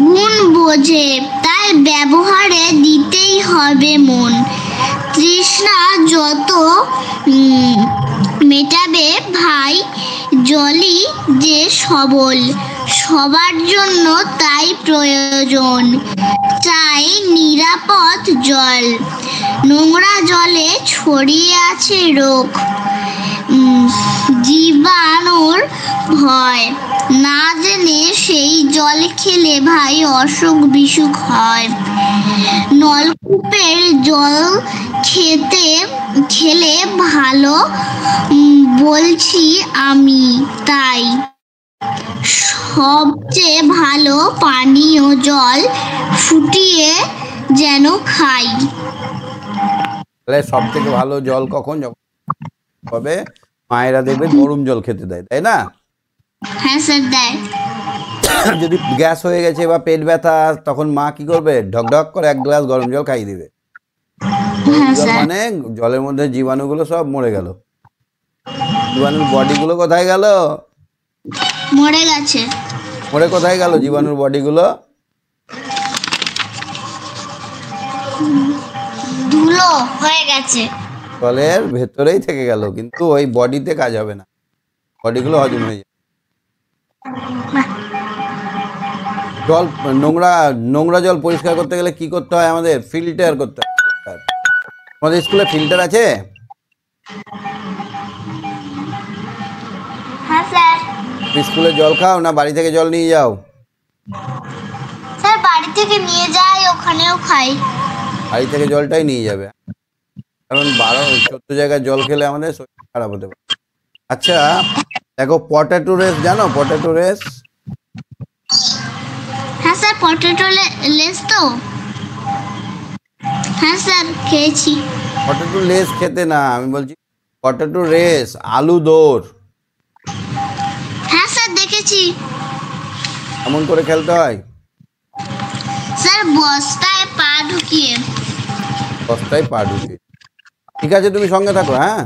গুণ বোঝে তাই ব্যবহারে দিতেই হবে মন। তৃষ্ণা যত মেটাবে ভাই, জলই যে সবল সবার জন্য তাই প্রয়োজন। চাই নিরাপদ জল, নোংরা জলে ছড়িয়ে আছে রোগ, জীবাণুর ভয়। না জেনে সেই জল খেলে ভাই অসুখ বিসুখ হয়। নলকূপের জল খেলে ভালো বলছি আমি, তাই সবচেয়ে ভালো পানীয় জল ফুটিয়ে যেন খাই। তাহলে সব থেকে ভালো জল কখন? যখন হবে মায়েরা দেখবে গরম জল খেতে দেয়, তাই না? হ্যাঁ স্যার, দেয়। যদি গ্যাস হয়ে গেছে বা পেট ব্যথা, তখন মা কি করবে? ঢক ঢক করে এক গ্লাস গরম জল খাইয়ে দিবে। মানে জলের মধ্যে জীবাণুগুলো সব মরে গেল। জীবাণুর বডিগুলো কোথায় গেল? মরে গেছে। মরে কোথায় গেল জীবাণুর বডিগুলো? ধুলো হয়ে গেছে, জলের ভেতরেই থেকে গেল, কিন্তু ওই বডিতে কাজ হবে না, বডিগুলো হজম হয়ে যাবে। জল নোংরা জল পরিষ্কার করতে গেলে কি করতে হয়? আমাদের ফিল্টার করতে হয়। আমাদের স্কুলে ফিল্টার আছে? হ্যাঁ স্যার। স্কুলে জল খাও না বাড়ি থেকে জল নিয়ে যাও? স্যার, বাড়ি থেকে নিয়ে যাই, ওখানেও খাই। বাড়ি থেকে জলটাই নিয়ে যাবে, কারণ 12-14 জায়গায় জল খেলে আমাদের শরীর খারাপ হতে পারে। আচ্ছা দেখো, পটেটো রেস জানো? Potato race? হ্যাঁ স্যার, পটেটো লেস তো? হ্যাঁ স্যার, খেয়েছি। পটেটো লেস খেতে না, আমি বলছি পটেটো রেস, আলু দৌড়। হ্যাঁ স্যার, দেখেছি। এমন করে খেলতে হয় স্যার, বস্তায় পা ঢুকিয়ে। বস্তায় পা ঢুকিয়ে। ঠিক আছে, তুমি সঙ্গে থাকো। হ্যাঁ,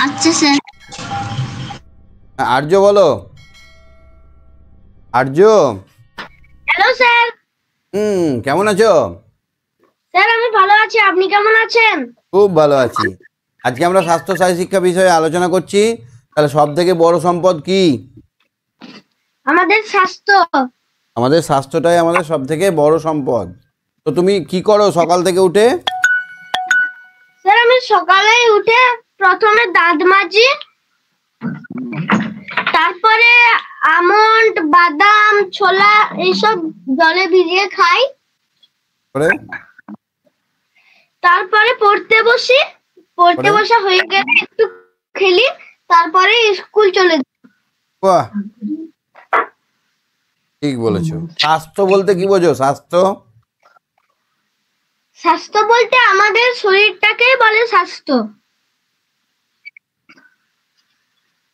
আচ্ছা স্যার। আর্য বলো। আর্য, হ্যালো স্যার। কেমন আছো? স্যার, আমি ভালো আছি, আপনি কেমন আছেন? খুব ভালো আছি। আজকে আমরা স্বাস্থ্য সাথী শিক্ষা বিষয়ে আলোচনা করছি। তাহলে সব থেকে বড় সম্পদ কি? আমাদের স্বাস্থ্য। আমাদের স্বাস্থ্যটাই আমাদের সব থেকে বড় সম্পদ। তো তুমি কি করো সকাল থেকে উঠে? স্যার, আমি সকালে উঠে প্রথমে দাঁত মাজি, তারপরে আমন্ড, বাদাম, ছোলা এইসব জলে ভিজিয়ে খাই। পরে তারপরে পড়তে বসা হয়ে গেলে একটু খেলি, তারপরে স্কুল চলে যাই। বাহ, ঠিক বলেছো। স্বাস্থ্য বলতে কি বোঝো? স্বাস্থ্য স্বাস্থ্য বলতে আমাদের শরীরটাকেই বলে স্বাস্থ্য।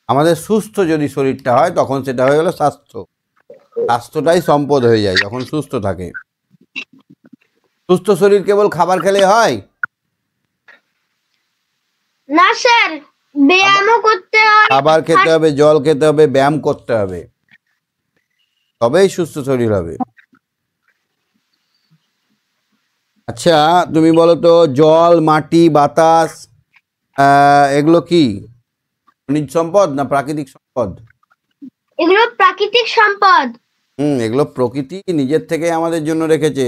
আমাদের সুস্থ যদি শরীরটা হয় তখন সেটা হয়ে গেল স্বাস্থ্য। স্বাস্থ্যটাই সম্পদ হয়ে যায় যখন সুস্থ থাকে। সুস্থ শরীর কেবল খাবার খেলে হয় না স্যার, ব্যায়ামও করতে হয়। খাবার খেতে হবে, জল খেতে হবে, ব্যায়াম করতে হবে, তবেই সুস্থ শরীর হবে। আচ্ছা তুমি বলো তো, জল, মাটি, বাতাস এগুলো কি খনিজ সম্পদ না প্রাকৃতিক সম্পদ? এগুলো প্রাকৃতিক সম্পদ। এগুলো প্রকৃতি নিজের থেকে আমাদের জন্য রেখেছে।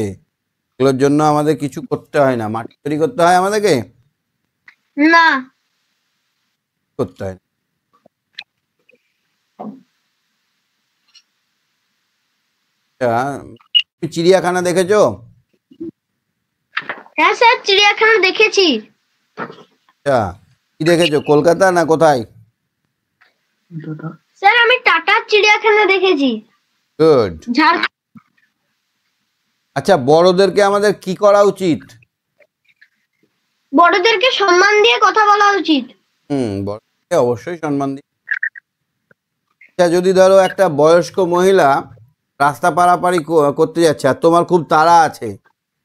এগুলোর জন্য আমাদের কিছু করতে হয় না। মাটি তৈরি করতে হয় আমাদেরকে? না। করতে হয় না। আচ্ছা, তুমি চিড়িয়াখানা দেখেছো? হ্যাঁ স্যার, চিড়িয়াখানা দেখেছি। আচ্ছা, কি দেখেছো, কলকাতা না কোথায়? স্যার আমি টাটার চিড়িয়াখানা দেখেছি, গুড। ঝাড়খণ্ড। আচ্ছা, বড়দেরকে আমাদের কি করা উচিত? বড়দেরকে সম্মান দিয়ে কথা বলা উচিত। বড়দেরকে অবশ্যই সম্মান দিই। আচ্ছা, যদি ধরো একটা বয়স্ক মহিলা রাস্তা পারাপারি করতে যাচ্ছে আর তোমার খুব তাড়া আছে,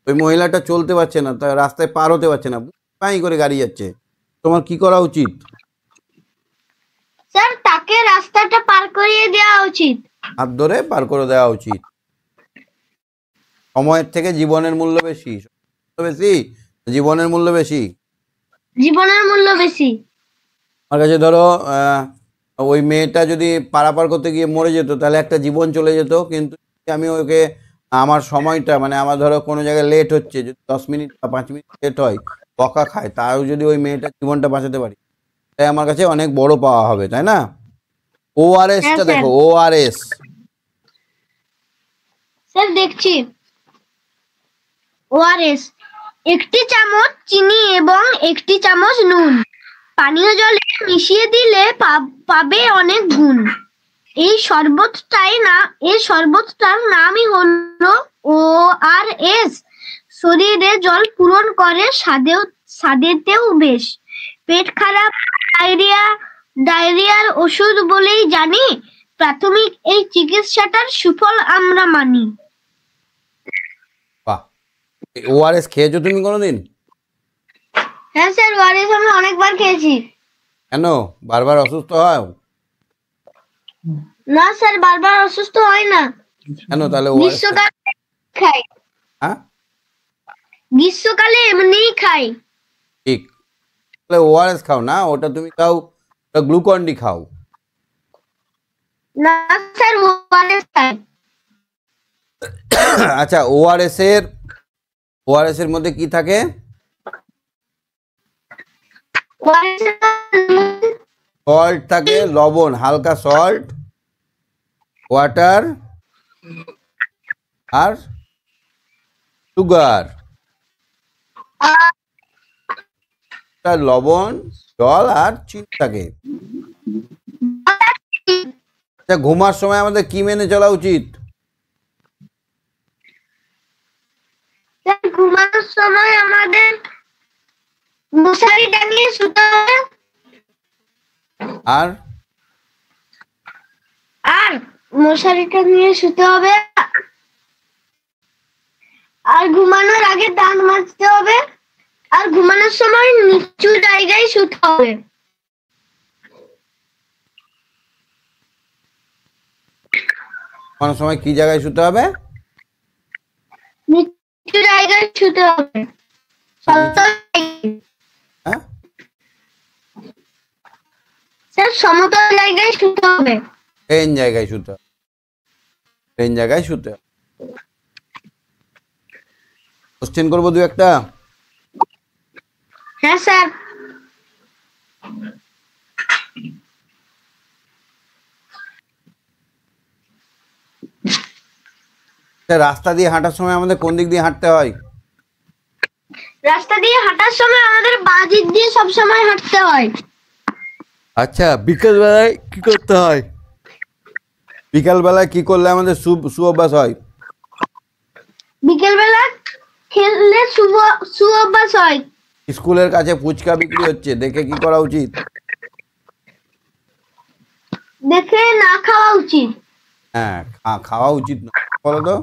ওই মহিলাটা চলতে পারছে না, তার রাস্তায় পার হতে পারছে না, পাই করে গাড়ি যাচ্ছে, তোমার কি করা উচিত? স্যার তাকে রাস্তাটা পার করিয়ে দেওয়া উচিত। হাত ধরে পার করে দেওয়া উচিত। সময়ের থেকে জীবনের মূল্য বেশি। বেশি জীবনের মূল্য বেশি। জীবনের মূল্য বেশি। আমার কাছে ধরো ওই মেয়েটা যদি পারাপার করতে গিয়ে মরে যেত তাহলে একটা জীবন চলে যেত, কিন্তু আমি ওকে আমার সময়টা মানে আমার ধরো কোনো জায়গায় লেট হচ্ছে, যদি 10 মিনিট বা 5 মিনিট লেট হয়, বকা খায়, তাও যদি ওই মেয়েটার জীবনটা বাঁচাতে পারি, তাই আমার কাছে অনেক বড় পাওয়া হবে, তাই না? ওআরএসটা দেখো, ওআরএস। স্যার দেখছি। ওআরএস 1 চামচ চিনি এবং 1 চামচ নুন পানীয় জলে মিশিয়ে দিলে পাবে অনেক গুণ। এই শরবতটার নামই হলো ওআরএস। শরীরে জল পূরণ করে, স্বাদেতেও বেশ। পেট খারাপ, ডায়রিয়ার ওষুধ বলেই জানি, প্রাথমিক এই চিকিৎসাটার সুফল আমরা মানি। বাহ, ওআরএস খেয়েছো তুমি কোনোদিন? হ্যাঁ স্যার, ওআরএস আমি অনেকবার খেয়েছি। কেন, বারবার অসুস্থ হয়? না স্যার, বারবার অসুস্থ হয় না। কেন তাহলে? গ্রীষ্মকালে খাই। হ্যাঁ, গ্রীষ্মকালে এমনিই খাই। ঠিক। তাহলে ওআরএস খাও না, ওটা তুমি খাও, গ্লুকন ডি খাও। না স্যার, ওআরএস খাই। আচ্ছা, ওআরএস এর মধ্যে কি থাকে? সল্ট থাকে, লবণ, হালকা সল্ট, ওয়াটার আর সুগার। লবণ, জল আর চিনি থাকে। আচ্ছা, ঘুমার সময় আমাদের কি মেনে চলা উচিত? ঘুমানোর সময় আমাদের মশারি টাঙিয়ে শুতে হবে। আর মশারি টাঙিয়ে শুতে হবে। আর ঘুমানোর আগে দাঁত মাজতে হবে। আর ঘুমানোর সময় নিচু জায়গায় শুতে হবে। ঘুমানোর সময় কি জায়গায় শুতে হবে? নিচু জায়গায় শুতে হবে। হ্যাঁ স্যার, সমতল জায়গায় শুতে হবে। প্লেন জায়গায় শুতে হবে। প্লেন জায়গায় শুতে হবে। কোশ্চেন করবো দু একটা? হ্যাঁ স্যার। রাস্তা দিয়ে হাঁটার সময় আমাদের কোন দিক দিয়ে হাঁটতে হয়? রাস্তা দিয়ে হাঁটার সময় আমাদের বাঁ দিক দিয়ে সব সময় হাঁটতে হয়। আচ্ছা, বিকেল বেলায় কি করতে হয়? বিকেল বেলায় কি করলে আমাদের সুঅভ্যাস হয়? বিকেল বেলা খেললে সুঅভ্যাস হয়। স্কুলের কাছে ফুচকা বিক্রি হচ্ছে, দেখে কি করা উচিত? দেখে না খাওয়া উচিত। হ্যাঁ, খাওয়া উচিত না, বলো তো।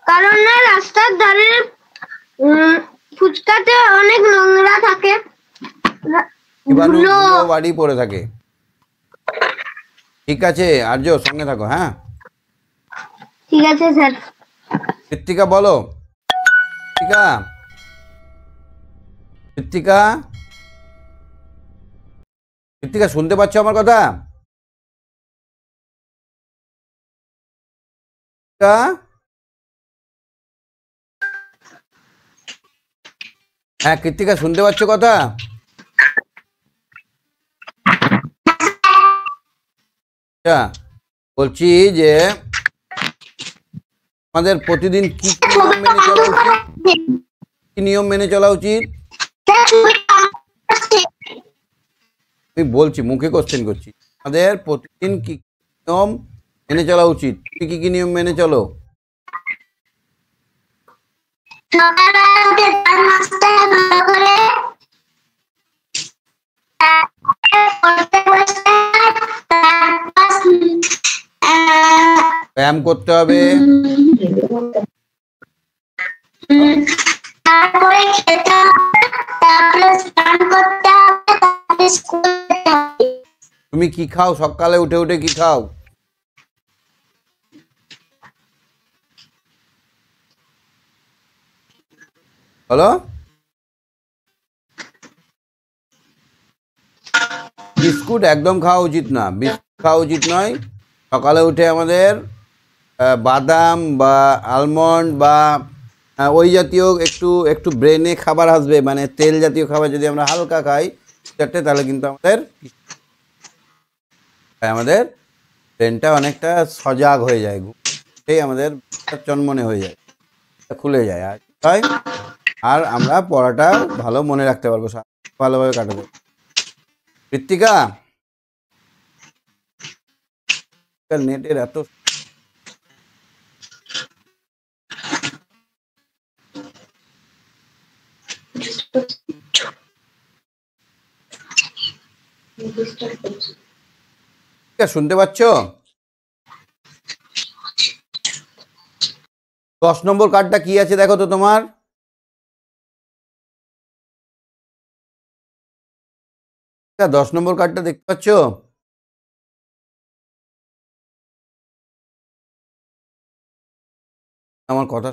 কারণ না রাস্তার ধারে ফুচকাতে অনেক নোংরা থাকে, ধুলো। বাড়ি পড়ে থাকে। ঠিক আছে আর্য, সঙ্গে থাকো। হ্যাঁ, ঠিক আছে স্যার। কৃত্তিকা বলো। কৃত্তিকা, কৃত্তিকা, কৃত্তিকা শুনতে পাচ্ছ আমার কথা? হ্যাঁ কৃত্তিকা, শুনতে পাচ্ছ কথা? বলছি যে আমাদের প্রতিদিন কি নিয়ম মেনে চলা উচিত? আমি বলছি, মুখে কোশ্চেন করছি। আমাদের প্রতিদিন কি নিয়ম মেনে চলা উচিত? কি কি নিয়ম মেনে চলো? ব্যায়াম করতে হবে, তারপরে খেতে হবে, তারপরে স্নান করতে হবে, তারপরে স্কুলে যেতে হবে। তুমি কি খাও সকালে উঠে উঠে, কি খাও? বলো। বিস্কুট একদম খাওয়া উচিত না, বিস্কুট খাওয়া উচিত নয়। সকালে উঠে আমাদের বাদাম বা আলমন্ড বা ওই জাতীয় একটু একটু ব্রেনে খাবার আসবে, মানে তেল জাতীয় খাবার যদি আমরা হালকা খাই চারটে, তাহলে কিন্তু আমাদের ব্রেনটা অনেকটা সজাগ হয়ে যায়, সেই আমাদের চনমনে হয়ে যায়, খুলে যায়, আর তাই আর আমরা পড়াটা ভালো মনে রাখতে পারবো, ভালোভাবে কাটাতে পারবো। কৃত্তিকা, নেটের এত শুনতে পাচ্ছ? 10 নম্বর কার্ডটা কি আছে দেখো তো তোমার। আচ্ছা, 10 নম্বর কার্ডটা দেখতে পাচ্ছ? আমার কথা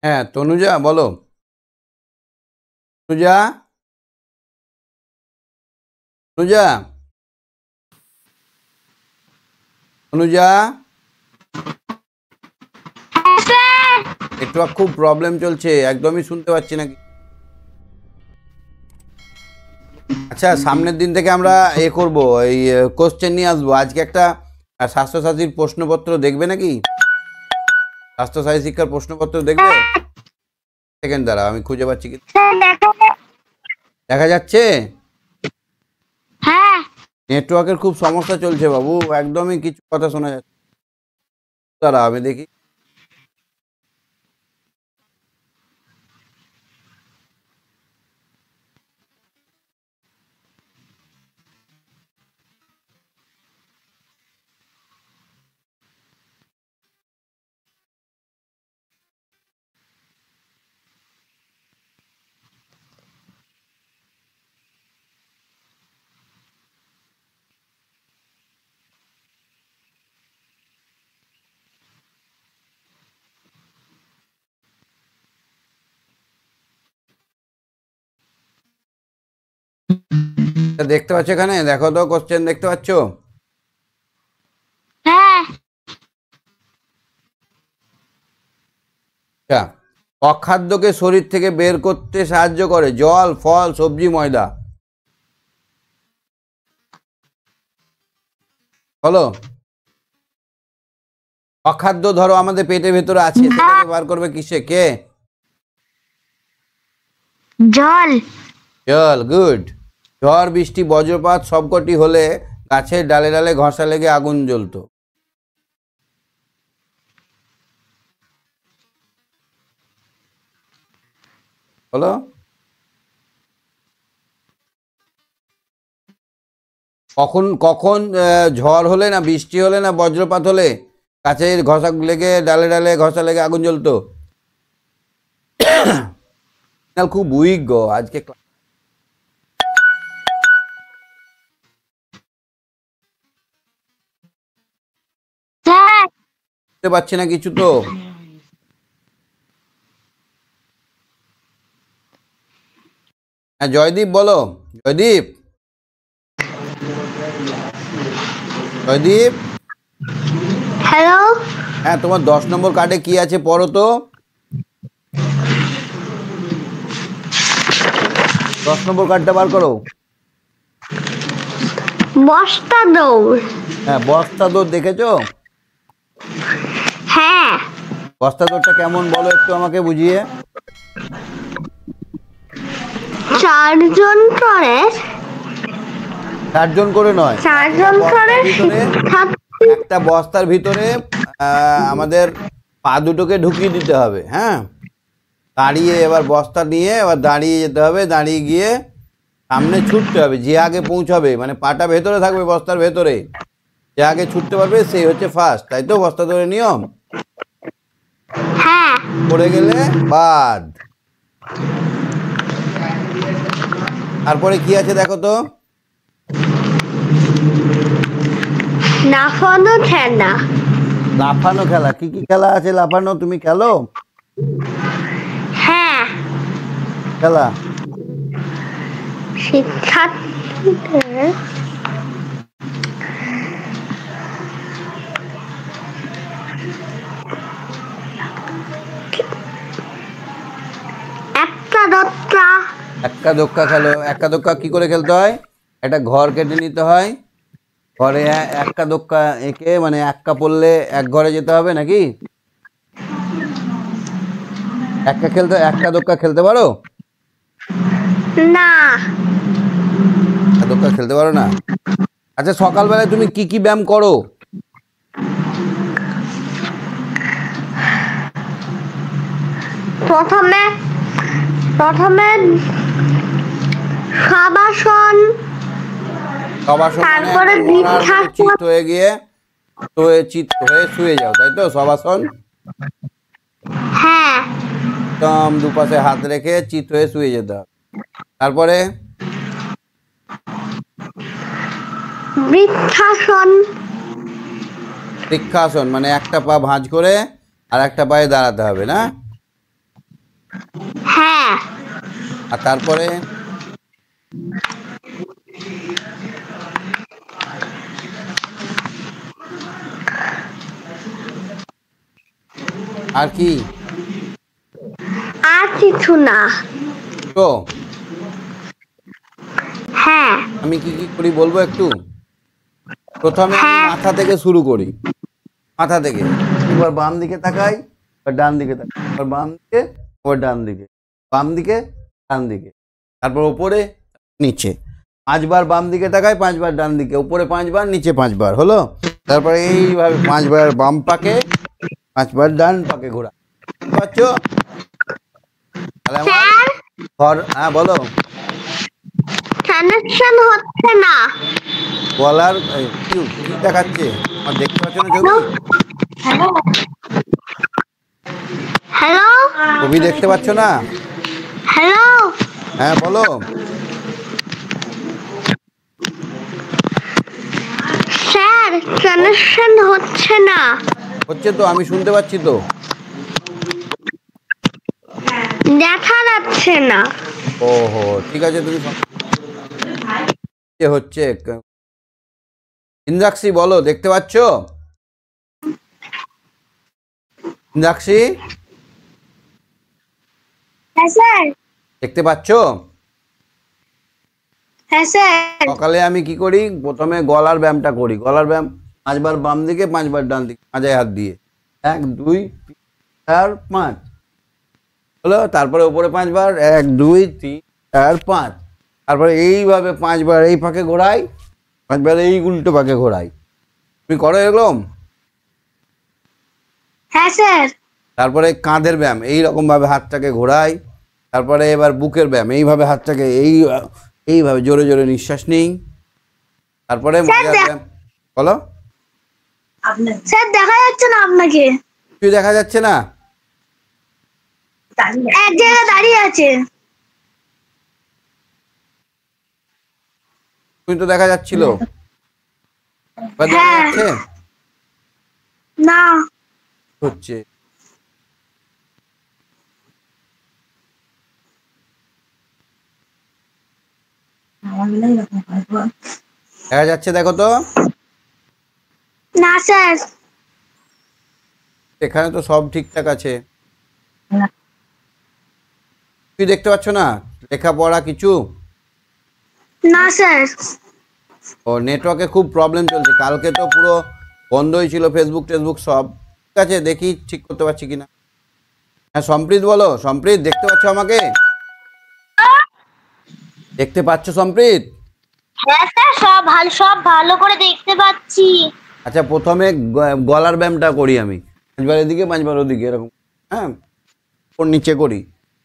হ্যাঁ তনুজা বলো। তনুজা, তনুজা, তনুজা, নেটওয়ার্ক খুব প্রবলেম চলছে, একদমই শুনতে পাচ্ছি না। আচ্ছা, সামনের দিন থেকে আমরা করব, এই কোশ্চেন নিয়ে আসবো। আজকে একটা স্বাস্থ্যসাথীর প্রশ্নপত্র দেখবে নাকি? স্বাস্থ্যসাথী শিক্ষার প্রশ্নপত্র দেখবে? সেকেন্ড দ্বারা আমি খুঁজে পাচ্ছি কি, দেখা যাচ্ছে? হ্যাঁ, নেটওয়ার্কের খুব সমস্যা চলছে বাবু, একদমই কিছু কথা শোনা যাচ্ছে। দাঁড়া আমি দেখি। দেখতে পাচ্ছ এখানে, দেখো তো কোশ্চেন দেখতে পাচ্ছ? হ্যাঁ। আচ্ছা, অখাদ্যকে শরীর থেকে বের করতে সাহায্য করে জল, ফল, সবজি, ময়দা। বলো। অখাদ্য ধরো আমাদের পেটের ভেতরে আছে, সেটাকে বার করবে কিসে? কে? জল। জল, গুড। ঝড়, বৃষ্টি, বজ্রপাত সবকটি হলে গাছের ডালে ডালে ঘষা লেগে আগুন জ্বলতো। বলো। কখন কখন ঝড় হলে না বৃষ্টি হলে না বজ্রপাত হলে গাছের ঘষা লেগে ডালে ডালে ঘষা লেগে আগুন জ্বলতো? খুব উইক গো আজকে। বুঝতে পারছি না কিছু তো। হ্যাঁ জয়দীপ, বলো। জয়দীপ, জয়দীপ। হ্যালো। হ্যাঁ, তোমার 10 নম্বর কার্ডে কি আছে পড়ো তো। 10 নম্বর কার্ডটা বার করো। বস্তা দৌড়। হ্যাঁ, বস্তা দৌড় দেখেছো? হ্যাঁ। বস্তা দৌড়টা কেমন বলো একটু আমাকে বুঝিয়ে। 4 জন করে। 4 জন করে নয়, 4 জন করে একটা বস্তার ভিতরে আমাদের পা দুটোকে ঢুকিয়ে দিতে হবে। হ্যাঁ, দাঁড়িয়ে এবার বস্তা নিয়ে এবার দাঁড়িয়ে যেতে হবে, দাঁড়িয়ে গিয়ে সামনে ছুটতে হবে। যে আগে পৌঁছাবে, মানে পাটা ভেতরে থাকবে বস্তার ভেতরে, যে আগে ছুটতে পারবে সেই হচ্ছে ফার্স্ট। তাই তো বস্তা ধরে নিয়ম? হ্যাঁ। পড়ে গেলে বাদ। তারপরে কি আছে দেখো তো। লাফানো খেলা। লাফানো খেলা, কি কি খেলা আছে লাফানো? তুমি খেলো? হ্যাঁ। খেলা শিক্ষার্থীদের একটা দত্তা। এক্কা দোক্কা খেলো। এক্কা দোক্কা কি করে খেলতে হয়? একটা ঘর কেটে নিতে হয়, ঘরে এক্কা দোক্কা এঁকে, মানে এক্কা পড়লে এক ঘরে যেতে হবে নাকি? এক্কা দোক্কা খেলতে পারো? না। এক্কা দোক্কা খেলতে পারো না? আচ্ছা, সকালবেলায় তুমি কি কি ব্যায়াম করো? প্রথমে সবাসন, তারপরে চিত হয়ে গিয়ে চিত হয়ে শুয়ে যাও, তাই তো? সবাসন। হ্যাঁ। একদম দুপাশে হাত রেখে চিত হয়ে শুয়ে যেতে হবে। তারপরে বৃক্ষাসন। বৃক্ষাসন মানে একটা পা ভাঁজ করে আর একটা পায়ে দাঁড়াতে হবে না? হ্যাঁ। আর তারপরে আর কি? আর কিছু না। তো হ্যাঁ। আমি কি কি করি বলবো একটু? প্রথমে আমি মাথা থেকে শুরু করি। মাথা থেকে একবার বাম দিকে তাকাই, এবার ডান দিকে তাকাই, এবার বাম দিকে, এবার ডান দিকে, বাম দিকে, ডান দিকে, তারপর ওপরে নিচে। 5 বার বাম দিকে তাকাই, 5 বার ডান দিকে, উপরে 5 বার, নিচে 5 বার, হলো? তারপরে এইভাবে 5 বার বাম পাকে, 5 বার ডান পাকে ঘোরা। বুঝতে পারছো? তাহলে আমার হ্যাঁ বলো। কানেকশন হচ্ছে না। বলার কি দেখাচ্ছে? আমার দেখতে পাচ্ছ না ছবি? হ্যালো। ছবি দেখতে পাচ্ছ না? হ্যালো। হ্যাঁ বলো। স্যার, কানেকশন হচ্ছে না। হচ্ছে তো, আমি শুনতে পাচ্ছি তো। দেখা যাচ্ছে না। ওহো, ঠিক আছে, তুমি যে হচ্ছে ইন্দ্রাক্ষী বলো, দেখতে পাচ্ছ? ইন্দ্রাক্ষী হ্যাঁ স্যার। দেখতে পাচ্ছ? হ্যাঁ স্যার। সকালে আমি কি করি, প্রথমে গলার ব্যায়ামটা করি। গলার ব্যায়াম 5 বার বাম দিকে, 5 বার ডান দিকে, মাঝায় হাত দিয়ে 1 2 4 5 হলো। তারপরে উপরে 5 বার 1 2 3 4 5। তারপরে এইভাবে 5 বার এই ফাঁকে ঘোরাই, 5 বার এই উল্টো ফাঁকে ঘোরাই। তুমি করো এরকম? হ্যাঁ স্যার। তারপরে কাঁধের ব্যায়াম এইরকম ভাবে হাতটাকে ঘোরাই। তারপরে এবার বুকের ব্যায়াম এইভাবে হাতটাকে এইভাবে জোরে জোরে নিঃশ্বাস নিই। তারপরে মাজার ব্যায়াম। বলো স্যার, দেখা যাচ্ছে না আপনাকে। কিছু দেখা যাচ্ছে না? এক জায়গায় দাঁড়িয়ে আছে। তুমি তো দেখা যাচ্ছিল। এবার দেখা হ্যাঁ। যাচ্ছে? না। হচ্ছে দেখা যাচ্ছে, দেখো তো। না স্যার। এখানে তো সব ঠিকঠাক আছে। তুই দেখতে পাচ্ছ না লেখাপড়া কিছু? না স্যার। ও নেটওয়ার্কে খুব প্রবলেম চলছে। কালকে তো পুরো বন্ধ হয়েছিল, ফেসবুক টেসবুক সব। ঠিক আছে, দেখি ঠিক করতে পারছি কিনা। হ্যাঁ সম্প্রীত বলো। সম্প্রীত দেখতে পাচ্ছ আমাকে? দেখতে পাচ্ছ সম্প্রীত? হ্যাঁ স্যার, সব ভালো করে দেখতে পাচ্ছি। আচ্ছা, প্রথমে গলার ব্যায়ামটা করি আমি। 5 বার এদিকে 5 বার ওদিকে এরকম, হ্যাঁ, ওর নিচে করি।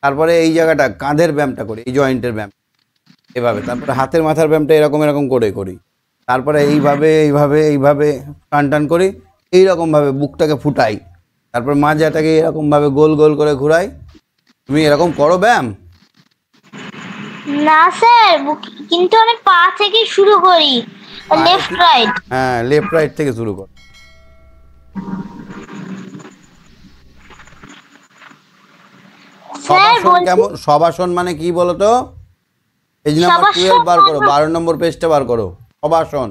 তারপরে এই জায়গাটা কাঁধের ব্যায়ামটা করি, এই জয়েন্টের ব্যায়াম এভাবে। তারপরে হাতের মাথার ব্যায়ামটা এরকম এরকম করে করি। তারপরে এইভাবে এইভাবে এইভাবে টান টান করি, এইরকমভাবে বুকটাকে ফুটাই। তারপর মাজাটাকে এরকমভাবে গোল গোল করে ঘুরাই। তুমি এরকম করো ব্যায়াম? না স্যার, কিন্তু আমি পা থেকে শুরু করি, লেফট রাইট। হ্যাঁ, লেফট রাইট থেকে শুরু কর। স্যার সবাসন কেমন? সবাসন মানে কি বলো তো? পেজ নাম্বার 12 বার করো, 12 নম্বর পেজটা বার করো। সবাসন।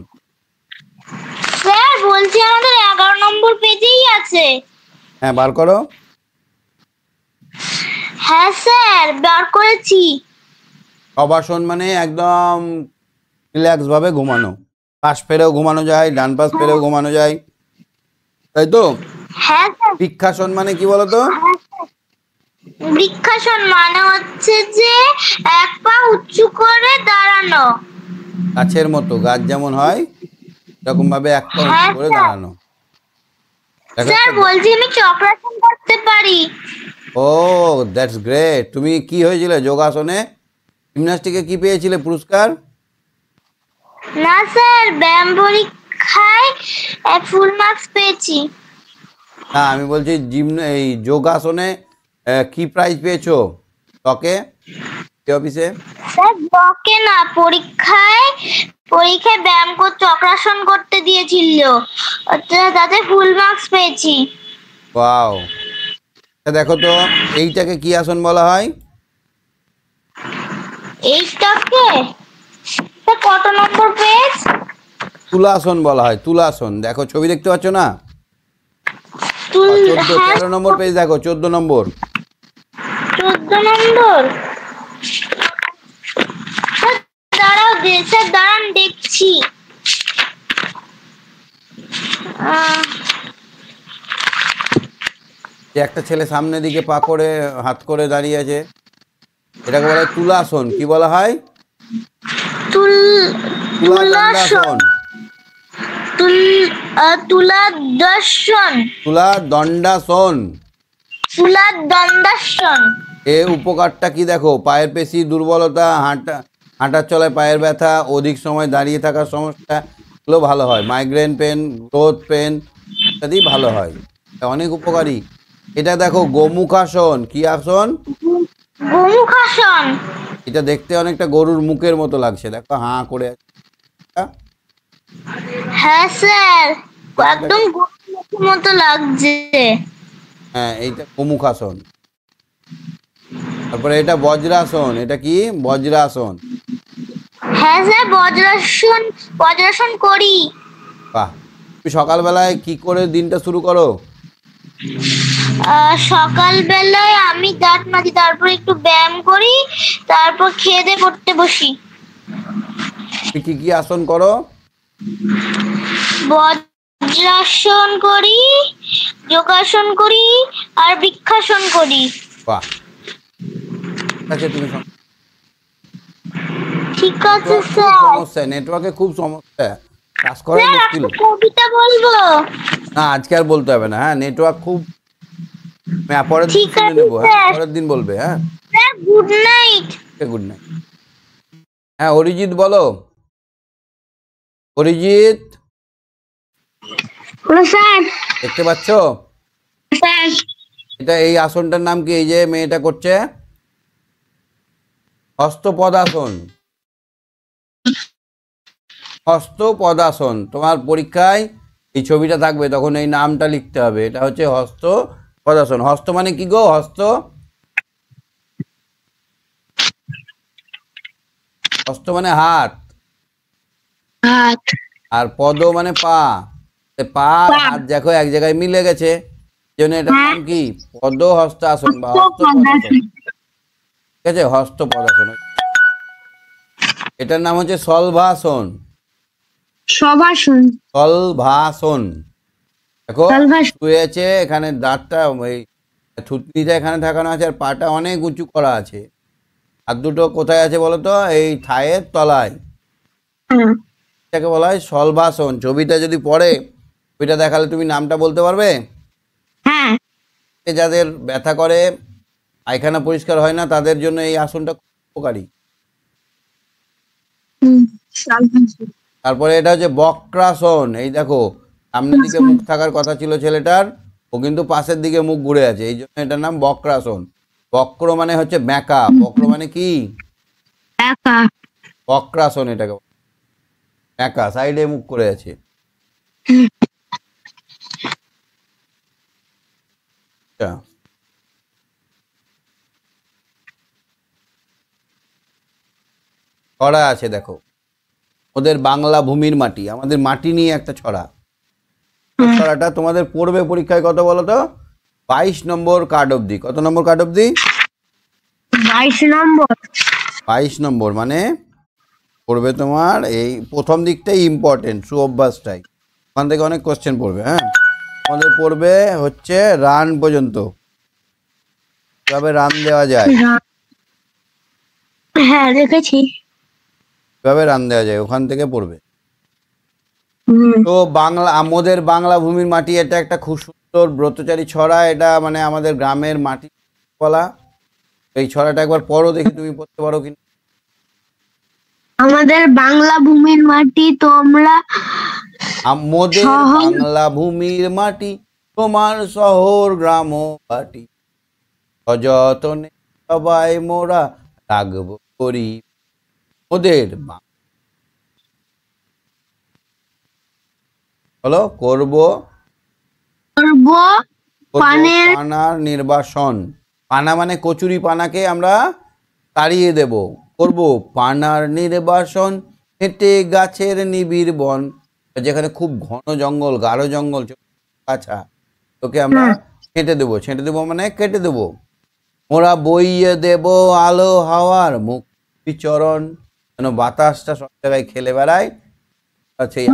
স্যার বলছি আমাদের 11 নম্বর পেজেই আছে। হ্যাঁ, বার করো। হ্যাঁ স্যার, বার করেছি। সবাসন মানে একদম রিল্যাক্স ভাবে ঘুমানো। পাশ ফেরেও ঘুমানো যায়, ডান পাশ ফেরেও ঘুমানো যায়, তাই তো? হ্যাঁ স্যার। বৃক্ষাসন মানে কি বলো তো? বৃক্ষাসন মানে হচ্ছে যে এক পা উঁচু করে দাঁড়ানো। গাছের মতো, গাছ যেমন হয় এরকম ভাবে এক পা উঁচু করে দাঁড়ানো। স্যার বলছি আমি চক্রাসন করতে পারি। ও দ্যাটস গ্রেট। তুমি কি হয়েছিলে যোগাসনে? জিমন্যাস্টিকে কি পেয়েছিলে পুরস্কার? না স্যার, ব্যায়াম পরীক্ষায় ফুল মার্কস পেয়েছি। না, আমি বলছি এই যোগাসনে কি প্রাইজ পেয়েছো? টকে অফিসে? স্যার বকে না, পরীক্ষায় ব্যায়াম চক্রাসন করতে দিয়েছিল, তাতে ফুল মার্কস পেয়েছি। ওয়াও। দেখো তো এইটাকে কি আসন বলা হয়? এইটাকে স্যার কত নম্বর পেজ? তুলাসন বলা হয়, তুলাসন। দেখো ছবি দেখতে পাচ্ছ না? 13 নম্বর পেজ দেখো, 14 নম্বর। 14 নম্বর। দাঁড়াও, স্যার দাঁড়ান দেখছি। যে একটা ছেলে সামনের দিকে পা করে হাত করে দাঁড়িয়ে আছে, এটাকে বলা হয় তুলাসন। কি বলা হয়? তুলাদণ্ডাসন। তুলাদণ্ডাসন। তুলাদণ্ডাসন। তুলাদণ্ডাসন। এ উপকারটা কি দেখো? পায়ের পেশি দুর্বলতা, হাঁটার চলায় পায়ের ব্যথা, অধিক সময় দাঁড়িয়ে থাকার সমস্যা, এগুলো ভালো হয়। মাইগ্রেন পেন, গ্রোথ পেন ইত্যাদি ভালো হয়, অনেক উপকারী। এটা দেখো গোমুখাসন। কি আসন? গোমুখাসন। এটা দেখতে অনেকটা গরুর মুখের মতো লাগছে, দেখো হাঁ করে আছে। হ্যাঁ স্যার, একদম গরুর মুখের মতো লাগছে। হ্যাঁ, এইটা গোমুখাসন। তারপরে এটা বজ্রাসন। এটা কি? বজ্রাসন। হ্যাঁ স্যার, বজ্রাসন করি। বাহ, তুমি সকালবেলায় কি করে দিনটা শুরু করো? সকালবেলায় আমি দাঁত মাজি, তারপর একটু ব্যায়াম করি, তারপর খেয়ে দিয়ে পড়তে বসি। তুমি কি কি আসন করো? বজ্রাসন করি, যোগাসন করি, আর বৃক্ষাসন করি। বাহ, আচ্ছা তুমি ঠিক আছে খুব স্যার। সমস্যা, নেটওয়ার্কে খুব সমস্যা, কাজ করা স্যার মুশকিল। একটা কবিতা বলবো? না, আজকে আর বলতে হবে না। হ্যাঁ, নেটওয়ার্ক খুব, আমি পরের দিন ঠিক শুনে আছে নেবো। হ্যাঁ, স্যার। পরের দিন বলবে। হ্যাঁ, sir good night. Good night. হ্যাঁ, অরিজিৎ বলো। অরিজিৎ, স্যার। দেখতে পাচ্ছ স্যার এটা? এই আসনটার নাম কি? এই যে মেয়েটা করছে, হস্তপদাসন। হস্তপদাসন। তোমার পরীক্ষায় এই ছবিটা থাকবে, তখন এই নামটা লিখতে হবে। এটা হচ্ছে হস্তপদাসন। হস্ত মানে কি গো? হস্ত, হস্ত মানে হাত, আর পদ মানে পা। পা আর হাত দেখো এক জায়গায় মিলে গেছে, জন্য এটার নাম কি? পদ হস্তাসন বা হস্তপদাসন। ঠিক আছে, হস্তপদাসন। এটার নাম হচ্ছে শলভাসন। সবাসন। শলভাসন। দেখো শলভাসন। শুয়েছে, এখানে দাঁতটা ওই থুতনিটা এখানে ঠেকানো আছে, আর পাটা অনেক উঁচু করা আছে। আর দুটো কোথায় আছে বলো তো? এই থায়ের তলায়। এটাকে বলা হয় শলভাসন। ছবিটা যদি পড়ে, ছবিটা দেখালে তুমি নামটা বলতে পারবে? হ্যাঁ। যাদের ব্যথা করে, পায়খানা পরিষ্কার হয় না, তাদের জন্য এই আসনটা খুব উপকারী। তারপরে এটা হচ্ছে বক্রাসন। এই দেখো, সামনের দিকে মুখ থাকার কথা ছিল ছেলেটার, ও কিন্তু পাশের দিকে মুখ ঘুরে আছে, এই জন্য এটার নাম বক্রাসন। বক্র মানে হচ্ছে ব্যাকা। বক্র মানে কি? বক্রাসন। এটাকে ব্যাকা, সাইডে মুখ করে আছে। আচ্ছা, ছড়া আছে দেখো, ওদের বাংলা ভূমির মাটি, আমাদের মাটি নিয়ে একটা ছড়া। ছড়াটা তোমাদের পড়বে পরীক্ষায় কত বলো তো? 22 নম্বর কার্ড অবধি। কত নম্বর কার্ড অবধি? 22 নম্বর। 22 নম্বর মানে পড়বে তোমার এই প্রথম দিকটাই ইম্পর্টেন্ট, সুঅভ্যাসটাই। ওখান থেকে অনেক কোশ্চেন পড়বে। হ্যাঁ, আমাদের পড়বে হচ্ছে রান পর্যন্ত, কিভাবে রান দেওয়া যায়। হ্যাঁ দেখেছি। কিভাবে রান দেওয়া যায় ওখান থেকে পড়বে। তো বাংলা, আমাদের বাংলা ভূমির মাটি, এটা একটা খুব সুন্দর ব্রতচারী ছড়া। এটা মানে আমাদের গ্রামের মাটি বলা। এই ছড়াটা একবার পড়ো দেখি, তুমি পড়তে পারো কিনা। আমাদের বাংলা ভূমির মাটি তোমরা, আমাদের বাংলা ভূমির মাটি তোমার শহর গ্রাম বাটি, সযতনে সবাই মোরা রাখবো করি ওদের। হলো করবো পানার নির্বাসন। পানা মানে কচুরি পানাকে আমরা তাড়িয়ে দেব। করব পানার নির্বাসন, হেঁটে গাছের নিবিড় বন, যেখানে খুব ঘন জঙ্গল, গাঢ় জঙ্গল, আচ্ছা, তোকে আমরা ছেঁটে দেবো মানে কেটে দেবো। মোরা বইয়ে দেব আলো হাওয়ার মুখ বিচরণ, যেন বাতাসটা সব জায়গায় খেলে বেড়ায়, সেই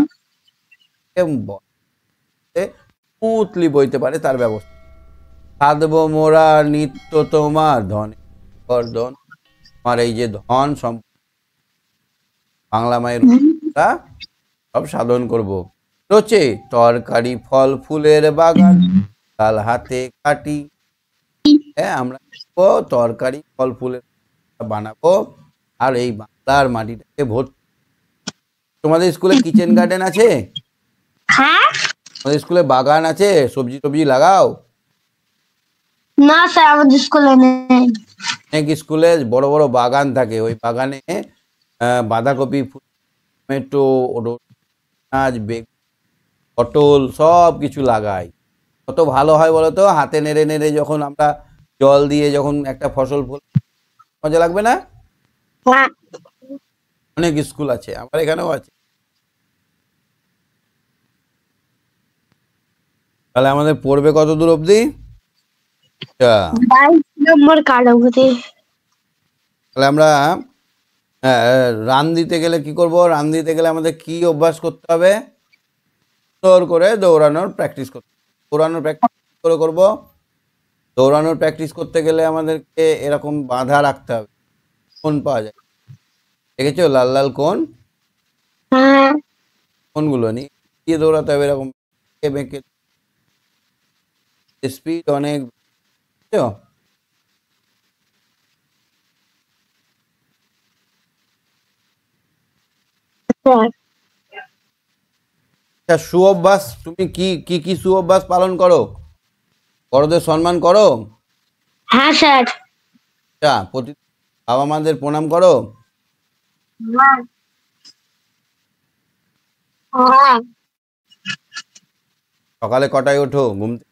স্মুথলি বইতে পারে তার ব্যবস্থা। সাধব মোরা নিত্য তোমার ধনে বর্ধন, আমার এই যে ধন সম্পদ বাংলা মায়ের সব সাধন করব। রোচে তরকারি ফল ফুলের বাগান, তাল হাতে কাটি। হ্যাঁ, আমরা তরকারি ফল ফুলের বানাবো, আর এই বাংলার মাটিটাকে ভর্তি। তোমাদের স্কুলে কিচেন গার্ডেন আছে? হ্যাঁ। তোমাদের স্কুলে বাগান আছে? সবজি টবজি লাগাও? না স্যার, আমাদের স্কুলে নেই। অনেক স্কুলে বড় বড় বাগান থাকে, ওই বাগানে বাঁধাকপি, টমেটো, পেঁয়াজ, বেগুন, পটল সব কিছু লাগাই। কত ভালো হয় বলো তো? হাতে নেড়ে নেড়ে যখন আমরা জল দিয়ে যখন একটা ফসল ফল, মজা লাগবে না? অনেক স্কুল আছে, আমার এখানেও আছে। তাহলে আমাদের পড়বে কত দূর অবধি? আচ্ছা, 22 নম্বর কাঠামোতে। তাহলে আমরা রান দিতে গেলে কি করব? রান দিতে গেলে আমাদের কি অভ্যাস করতে হবে? সুন্দর করে দৌড়ানোর প্র্যাকটিস করতে হবে। দৌড়ানোর প্র্যাকটিস করে করব। দৌড়ানোর প্র্যাকটিস করতে গেলে আমাদেরকে এরকম বাঁধা রাখতে হবে। কোন পাওয়া যায়, দেখেছো লাল লাল কোন? হ্যাঁ কোনগুলো নিয়ে দৌড়াতে হবে এরকম বেঁকে। স্পিড অনেক, বুঝছো? স্যার। আচ্ছা, সুঅভ্যাস, তুমি কি কি কি সুঅভ্যাস পালন করো? বড়দের সম্মান করো? হ্যাঁ স্যার। আচ্ছা, প্রতি বাবা মাদের প্রণাম করো? হ্যাঁ হ্যাঁ। সকালে কটায় ওঠো ঘুম থেকে?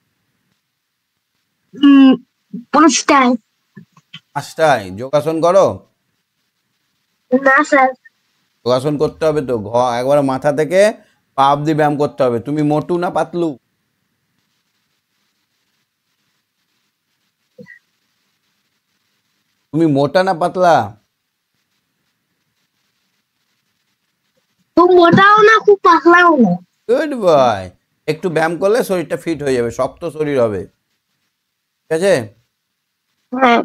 5টায়। 5টায়। যোগাসন করো? না স্যার। যোগাসন করতে হবে তো, একবার মাথা থেকে পা অব্দি ব্যায়াম করতে হবে। তুমি মোটু না পাতলু? তুমি মোটা না পাতলা? খুব মোটাও না খুব পাতলাও না। Good boy. একটু ব্যায়াম করলে শরীরটা ফিট হয়ে যাবে, শক্ত শরীর হবে, ঠিক আছে? হ্যাঁ।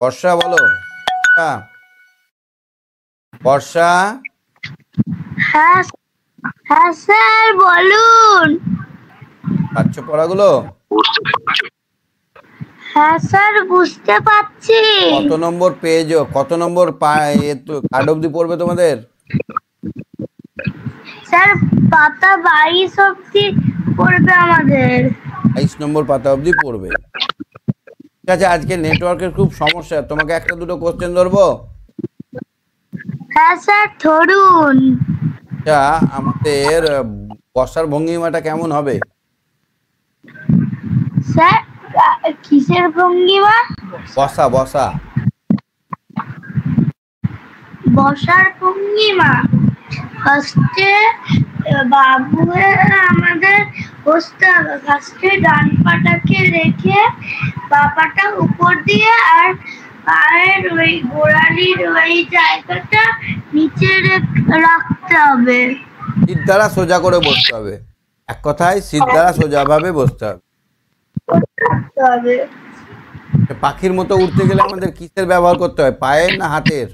বর্ষা বলো। বর্ষা। হ্যাঁ হ্যাঁ স্যার বলুন। পাচ্ছ পড়াগুলো? হ্যাঁ স্যার বুঝতে পারছি। কত নম্বর পেজ, কত নম্বর কার্ড অব্দি পড়বে তোমাদের? স্যার পাতা 22 অব্দি পড়বে আমাদের। 22 নম্বর পাতা অব্দি পড়বে, ঠিক আছে? আজকে নেটওয়ার্কের খুব সমস্যা, তোমাকে একটা দুটো কোশ্চেন ধরবো? হ্যাঁ স্যার ধরুন। আচ্ছা, আমাদের বসার ভঙ্গিমাটা কেমন হবে? স্যার কিসের ভঙ্গিমা? বসা বসা। বসার ভঙ্গিমা ফার্স্টে বাবু আমাদের বসতে হবে। ফার্স্টে ডান পাটাকে রেখে বাপাটা উপর দিয়ে আর পায়ের ওই গোড়ালির ওই জায়গাটা নিচে রাখতে হবে। সিট দ্বারা সোজা করে বসতে হবে, এক কথায় সিট দ্বারা সোজাভাবে বসতে হবে। রাখতে হবে। পাখির মতো উঠতে গেলে আমাদের কিসের ব্যবহার করতে হয়, পায়ের না হাতের?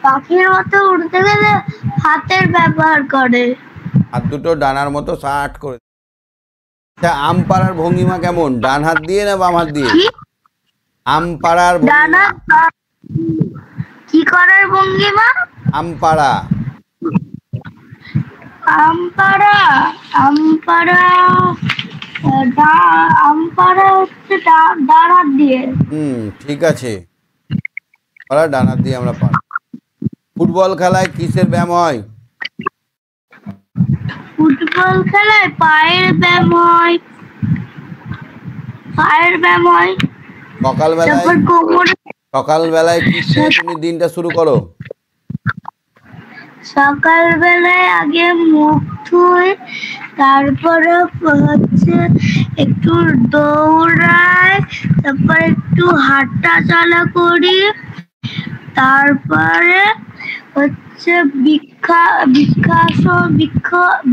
পাখির মতো উড়তে গেলে হাতের ব্যবহার করে। হাত দুটো ডানার মতো শার্ট করে। আচ্ছা, আম পাড়ার ভঙ্গিমা কেমন, ডান হাত দিয়ে না বাম হাত দিয়ে? কি? আম পাড়ার ডানা কি করার ভঙ্গিমা? আম পাড়া। আমপাড়া আমপাড়া আমপাড়া হচ্ছে ডান হাত দিয়ে। ঠিক আছে, পাড়া ডান হাত দিয়ে আমরা পাড়া। ফুটবল খেলায় কিসের ব্যায়াম হয়? ফুটবল খেলায় পায়ের ব্যায়াম হয়। পায়ের ব্যায়াম হয়। সকালবেলায় তারপর কোমরে। সকালবেলায় কি খেয়ে তুমি দিনটা শুরু করো? সকালবেলায় আগে মুখ ধুই, তারপরে হচ্ছে একটু দৌড়াই, তারপর একটু হাঁটা চলা করি, তারপরে হচ্ছে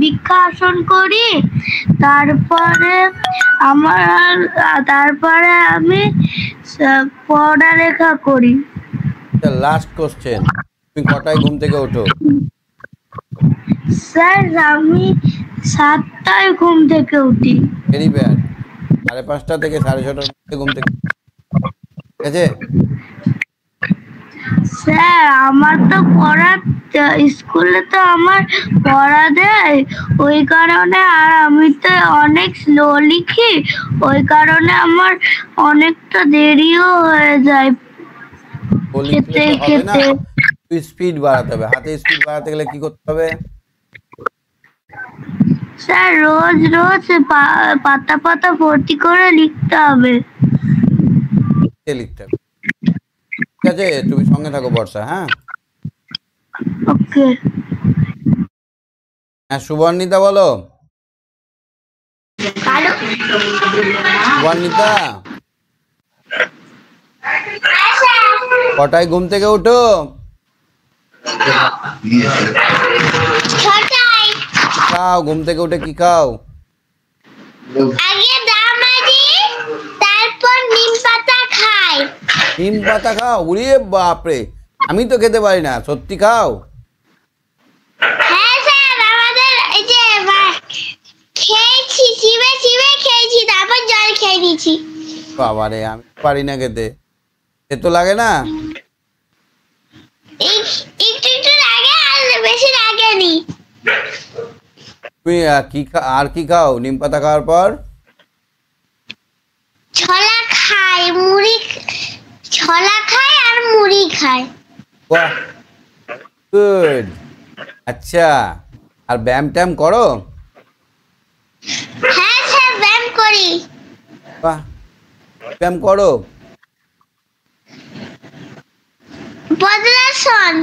বৃক্ষাসন করি, তারপরে তারপরে আমি পড়ালেখা করি। লাস্ট কোশ্চেন, তুমি কটায় ঘুম থেকে ওঠো? স্যার আমি 7টায় ঘুম থেকে উঠি। Very bad. 5:30 থেকে 6:30টার মধ্যে ঘুম থেকে, ঠিক আছে? স্যার আমার তো স্কুলে তো আমার পড়া দেয়, ওই কারণে, আর আমি তো অনেক স্লো লিখি, ওই কারণে আমার অনেকটা দেরিও হয়ে যায় খেতে খেতে। স্পিড বাড়াতে হবে, হাতে স্পিড বাড়াতে গেলে কি করতে হবে? স্যার রোজ পাতা পাতা ভর্তি করে লিখতে হবে। লিখতে হবে। ঠিক আছে, তুমি সঙ্গে থাকো বর্ষা। হ্যাঁ ওকে। হ্যাঁ, সুবর্ণিতা বলো। কালো। সুবর্ণিতা, কটায় ঘুম থেকে উঠো? ছটায়। খাও, ঘুম থেকে উঠে কি খাও? আগে দামাজি, তারপর নিম পাতা খাই। নিম পাতা খাও? উড়ে বাপরে, আমি তো খেতে পারি না। সত্যি খাও? হ্যাঁ স্যার, আমাদের এই যে খেয়েছি, চিবে চিবে খেয়েছি, তারপর জল খেয়ে নিয়েছি। বাবারে, আমি পারি না খেতে। খেতে লাগে না? একটু একটু লাগে, আর বেশি লাগেনি। তুমি আর কি খাও নিম পাতা খাওয়ার পর? ছোলা খাই, মুড়ি, ছোলা খাই আর মুড়ি খাই। বাহ, গুড। আচ্ছা, আর ব্যায়াম ট্যায়াম করো? হ্যাঁ স্যার, ব্যায়াম করি। বাহ, ব্যায়াম করো? বজ্রাসন।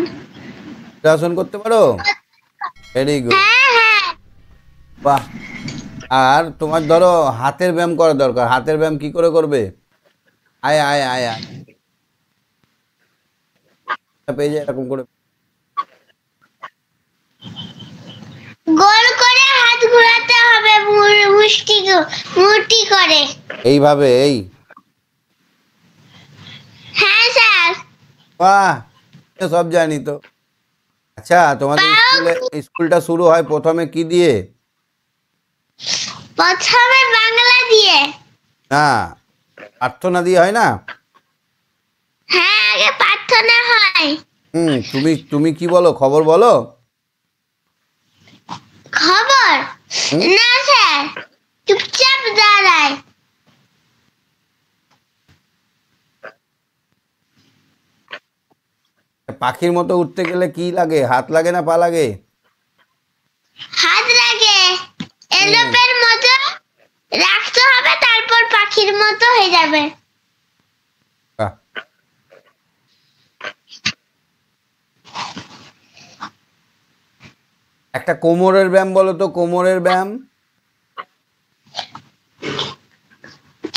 আসন করতে পারো? Very good. হ্যাঁ হ্যাঁ। বাহ। আর তোমার ধরো হাতের ব্যায়াম করা দরকার। হাতের ব্যায়াম কি করে করবে? আয় আয় আয় আয়, পেয়ে যায় এরকম করে। গোল করে হাত ঘোরাতে হবে, মুষ্টি করে। এইভাবে? এই? হ্যাঁ স্যার। বাহ, সব জানি তো। আচ্ছা, তোমাদের স্কুলটা শুরু হয় প্রথমে কি দিয়ে? প্রথমে বাংলা দিয়ে। না, প্রার্থনা দিয়ে হয় না? হ্যাঁ, আগে প্রার্থনা হয়। তুমি তুমি কি বলো, খবর বলো? খবর না স্যার, চুপচাপ দাঁড়ায়। পাখির মতো উঠতে গেলে কি লাগে? হাত লাগে না পা লাগে? হাত লাগে। এলোপের মতো রাখতে হবে, তারপর পাখির মতো হয়ে যাবে। বাহ। একটা কোমরের ব্যায়াম বলো তো, কোমরের ব্যায়াম।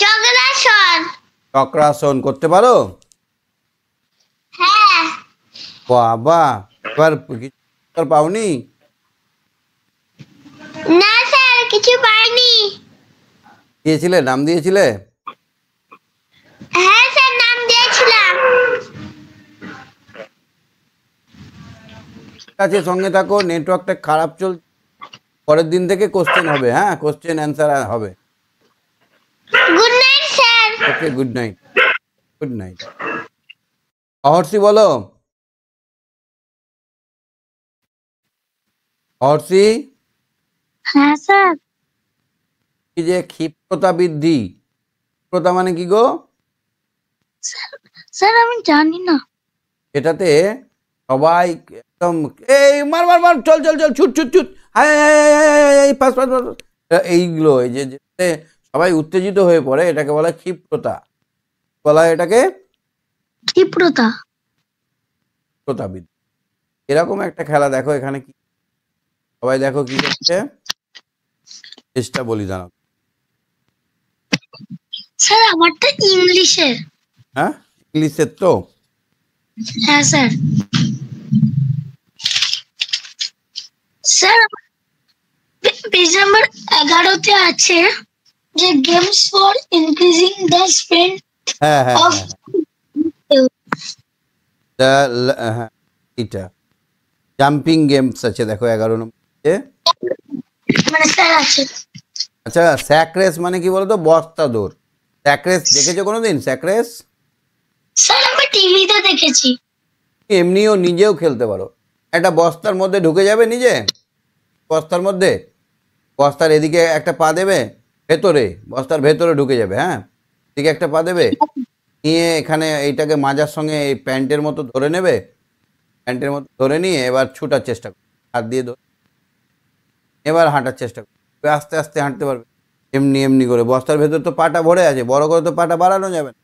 চক্রাসন। চক্রাসন করতে পারো? হ্যাঁ। বাবা, এবার কিছু পাওনি? না স্যার, কিছু পাইনি। দিয়েছিলে, নাম দিয়েছিলে? হ্যাঁ স্যার, নাম দিয়েছিলাম। ঠিক আছে, সঙ্গে থাকো। নেটওয়ার্কটা খারাপ চলছে। পরের দিন থেকে কোশ্চেন হবে। হ্যাঁ, কোশ্চেন অ্যান্সার হবে। Good night sir. Okay, good night. Good night. Aharshi বলো। অহর্ষি, হ্যাঁ স্যার। এই যে ক্ষিপ্রতা বৃদ্ধি, ক্ষিপ্রতা মানে কি গো? স্যার, আমি জানি না। এটাতে সবাই একদম এই মার মার মার, চল চল চল, ছুট ছুট ছুট, হায় হায় হায় হায় হায় হায়, পাস পাস পাস, এইগুলো, এই যে যেটাতে সবাই উত্তেজিত হয়ে পড়ে, এটাকে বলা হয় ক্ষিপ্রতা। বলা হয় এটাকে ক্ষিপ্রতা। ক্ষিপ্রতা বৃদ্ধি। এরকম একটা খেলা দেখো এখানে, কি সবাই দেখো কি করছে, চেষ্টা বলি জানাও। স্যার, আমারটা ইংলিশের। হ্যাঁ, ইংলিশের তো? হ্যাঁ স্যার। স্যার, পেজ নাম্বার 11-তে আছে যে games for increasing the strength হ্যাঁ হ্যাঁ অফ। হ্যাঁ, এটা জাম্পিং গেমস আছে, দেখো 11 নম্বরে। মানে স্যার আছে। আচ্ছা, স্যাক রেস মানে কি বলতো? বস্তা দৌড়। স্যাক রেস দেখেছো কোনোদিন? স্যাক রেস স্যার, আমি টিভিতে দেখেছি। এমনিও নিজেও খেলতে পারো। একটা বস্তার মধ্যে ঢুকে যাবে, নিজে বস্তার মধ্যে, বস্তার এদিকে একটা পা দেবে, ভেতরে বস্তার ভেতরে ঢুকে যাবে। হ্যাঁ, এদিকে একটা পা দেবে, নিয়ে এখানে এইটাকে মাজার সঙ্গে এই প্যান্টের মতো ধরে নেবে, প্যান্টের মতো ধরে নিয়ে এবার ছুটার চেষ্টা করবে, হাত দিয়ে ধরে, এবার হাঁটার চেষ্টা করবে, আস্তে আস্তে হাঁটতে পারবে। এমনি এমনি করে, বস্তার ভেতর তো পাটা ভরে আছে, বড় করে তো পাটা বাড়ানো যাবে না।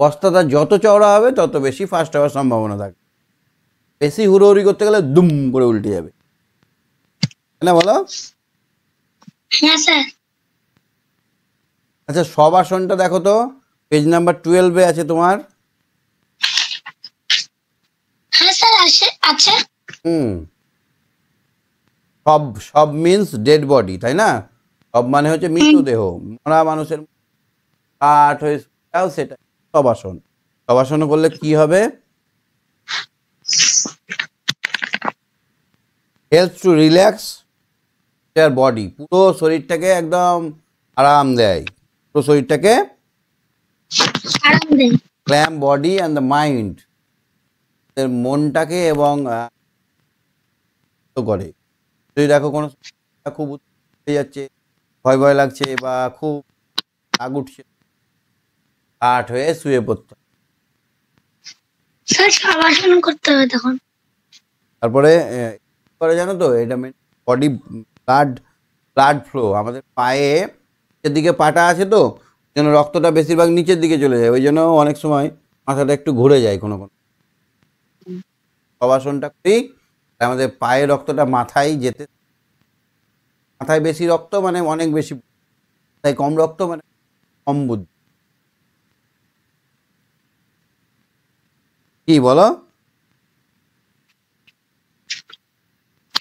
বস্তাটা যত চওড়া হবে তত বেশি ফাস্ট হওয়ার সম্ভাবনা থাকে। বেশি হুড়োহুড়ি করতে গেলে দুম করে উল্টে যাবে, তাই না বলো? হ্যাঁ স্যার। আচ্ছা, শবাসনটা দেখো তো, পেজ নাম্বার 12-এ আছে তোমার। হ্যাঁ স্যার আছে। সব সব মিন্স ডেড বডি, তাই না? সব মানে হচ্ছে মৃতদেহ, মরা মানুষের কাঠ হয়ে যাও, সেটা শবাসন। শবাসন করলে কি হবে? Help to relax there body, পুরো শরীরটাকে একদম আরাম দেয়, পুরো শরীরটাকে আরাম দেয়। Clam body and the mind, মনটাকে এবং করে। যদি দেখো কোনো খুব হয়ে যাচ্ছে, ভয় ভয় লাগছে বা খুব রাগ উঠছে, কাঠ হয়ে শুয়ে পড়তে হবে। স্যার শবাসন করতে হবে তখন। তারপরে করে জানো তো, এটা বডি ব্লাড ফ্লো, আমাদের পায়ে নিচের দিকে পাটা আছে তো, যেন রক্তটা বেশিরভাগ নিচের দিকে চলে যায়, ওই জন্য অনেক সময় মাথাটা একটু ঘুরে যায় কোনো কোনো। শবাসনটা করি আমাদের পায়ে রক্তটা মাথায় যেতে, মাথায় বেশি রক্ত মানে অনেক বেশি, তাই কম রক্ত মানে কম বুদ্ধি। কি বলো?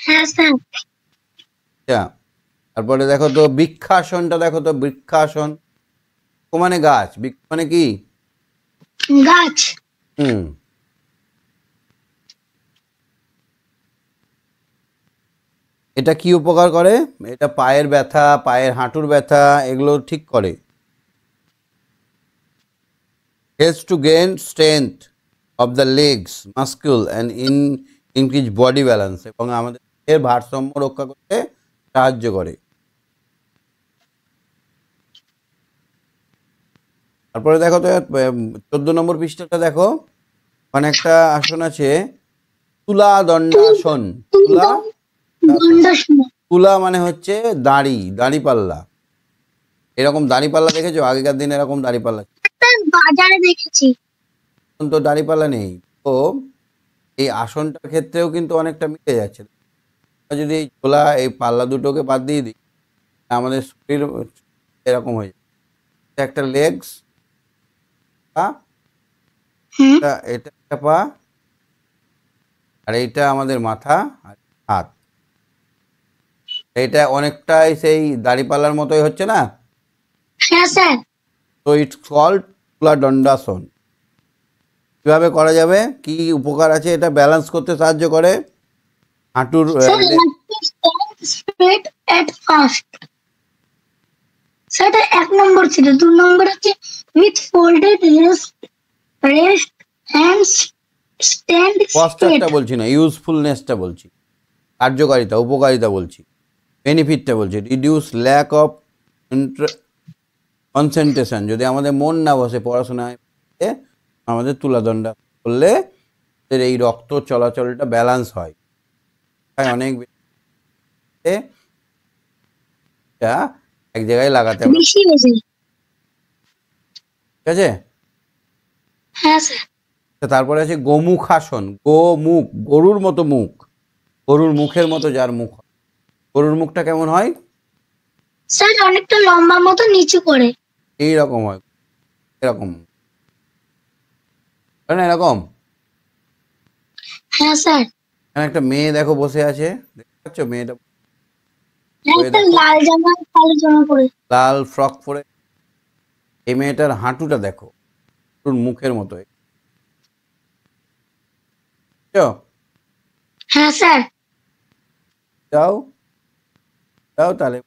হ্যাঁ স্যার। আচ্ছা, তারপরে দেখো তো বৃক্ষাসনটা দেখো তো, বৃক্ষাসন মানে গাছ, বৃক্ষ মানে কি? গাছ। হুম, এটা কি উপকার করে? এটা পায়ের ব্যথা, পায়ের হাঁটুর ব্যথা এগুলো ঠিক করে। Helps to gain strength of the legs muscle and increase body balance, এবং আমাদের দেহের ভারসাম্য রক্ষা করতে সাহায্য করে। তারপরে দেখো তো 14 নম্বর পৃষ্ঠাটা দেখো, ওখানে একটা আসন আছে তুলা দণ্ডাসন। তুলা, দণ্ডাসন। তুলা মানে হচ্ছে দাঁড়িপাল্লা। এরকম দাঁড়িপাল্লা দেখেছো? আগেকার দিনে এরকম দাঁড়িপাল্লা, স্যার বাজারে দেখেছি। এখন তো দাঁড়িপাল্লা নেই। তো এই আসনটার ক্ষেত্রেও কিন্তু অনেকটা মিলে যাচ্ছে। যদি এই ঝোলা এই পাল্লা দুটোকে বাদ দিয়ে দিই, আমাদের শরীর এরকম হয়ে যায়। একটা লেগস, এটা একটা পা, আর এইটা আমাদের মাথা আর হাত। এটা অনেকটাই সেই দাঁড়িপাল্লার মতোই হচ্ছে না? হ্যাঁ স্যার। তো ইটস কল্ড তুলা দণ্ডাসন। কিভাবে করা যাবে, কি উপকার আছে? এটা ব্যালেন্স করতে সাহায্য করে, হাঁটুর স্যার স্ট্রেট এট ফার্স্ট। সেটা 1 নম্বর ছিল। 2 নম্বর হচ্ছে with folded rest hands stand straight. কস্টারটা বলছি না, ইউজফুলনেসটা বলছি, কার্যকারিতা উপকারিতা বলছি, বেনিফিটটা বলছি। রিডিউস ল্যাক অফ কনসেন্ট্রেশন, যদি আমাদের মন না বসে পড়াশোনায়, আমাদের তুলাদণ্ডা করলে এই রক্ত চলাচলটা ব্যালেন্স হয়, অনেক এক জায়গায় লাগাতে হবে, বেশি বেশি। ঠিক আছে? হ্যাঁ স্যার। তারপরে আছে গোমুখাসন। গোমুখ, গরুর মতো মুখ, গরুর মুখের মতো যার মুখ হয়। গরুর মুখটা কেমন হয়? স্যার অনেকটা লম্বা মতো নিচু করে। এইরকম হয়, এরকম, তাই না? এরকম। হ্যাঁ স্যার। এখানে একটা মেয়ে দেখো বসে আছে, দেখতে পাচ্ছ মেয়েটা? হ্যাঁ ওই স্যার, দেখো, লাল জামা কালো জামা পরে। লাল ফ্রক পরে। এই মেয়েটার হাঁটুটা দেখো, পুরো মুখের মতো, বুঝছো? হ্যাঁ স্যার। যাও যাও তাহলে,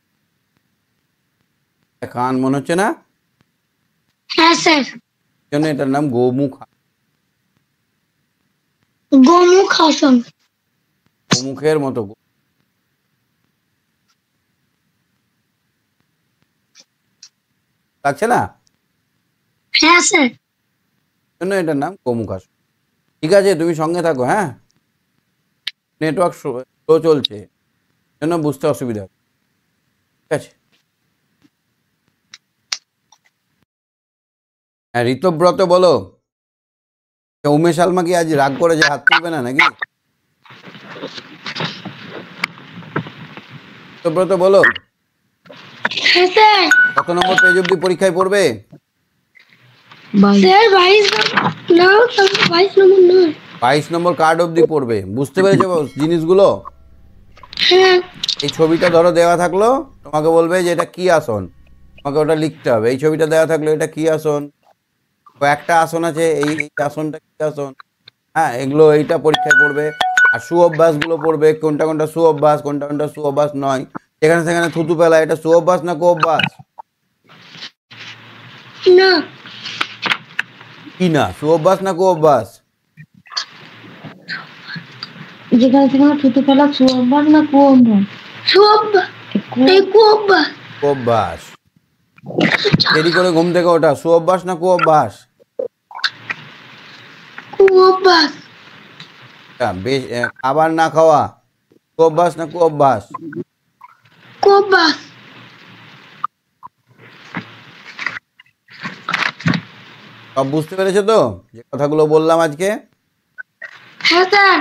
কান মনে হচ্ছে না? হ্যাঁ স্যার। জন্য এটার নাম গোমুখ, গোমুখ আসন। গোমুখের মতো। লাগছে না? হ্যাঁ স্যার। জন্য এটার নাম গোমুখাসন। ঠিক আছে, তুমি সঙ্গে থাকো, হ্যাঁ? নেটওয়ার্ক স্লো চলছে, জন্য বুঝতে অসুবিধা হবে, ঠিক আছে? হ্যাঁ, ঋতব্রত বলো। উমেশ আলমা কি আজ রাগ করে যে হাত তুলবে না নাকি? ঋতব্রত বলো, হ্যাঁ স্যার। কত নম্বর পেজ অব্দি পরীক্ষায় পড়বে? স্যার 22 না, 22 নম্বর নয়। 22 নম্বর কার্ড অব্দি পড়বে। বুঝতে পেরেছো জিনিসগুলো? হ্যাঁ এই ছবিটা ধরো দেওয়া থাকলো, তোমাকে বলবে যে এটা কি আসন, তোমাকে ওটা লিখতে হবে। এই ছবিটা দেওয়া থাকলো, এটা কি আসন, কয়েকটা আসন আছে, এই এই আসনটা কি আসন, হ্যাঁ এগুলো এইটা পরীক্ষায় পড়বে। আর সুঅভ্যাসগুলো পড়বে, কোনটা কোনটা সুঅভ্যাস, কোনটা কোনটা সুঅভ্যাস নয়। যেখানে সেখানে থুতু ফেলা, এটা সুঅভ্যাস না কুঅভ্যাস? না, কি না, সুঅভ্যাস না কুঅভ্যাস? যেখানে সেখানে থুতু ফেলা সুঅভ্যাস না কুঅভ্যাস? সুঅভ্যাস। এই কুঅভ্যাস। কুঅভ্যাস। দেরি করে ঘুম থেকে ওঠা সুঅভ্যাস না কুঅভ্যাস? কুঅভ্যাস। বেশ, খাবার না খাওয়া কুঅভ্যাস না কুঅভ্যাস? কুঅভ্যাস। সব বুঝতে পেরেছো তো যে কথাগুলো বললাম আজকে? হ্যাঁ স্যার।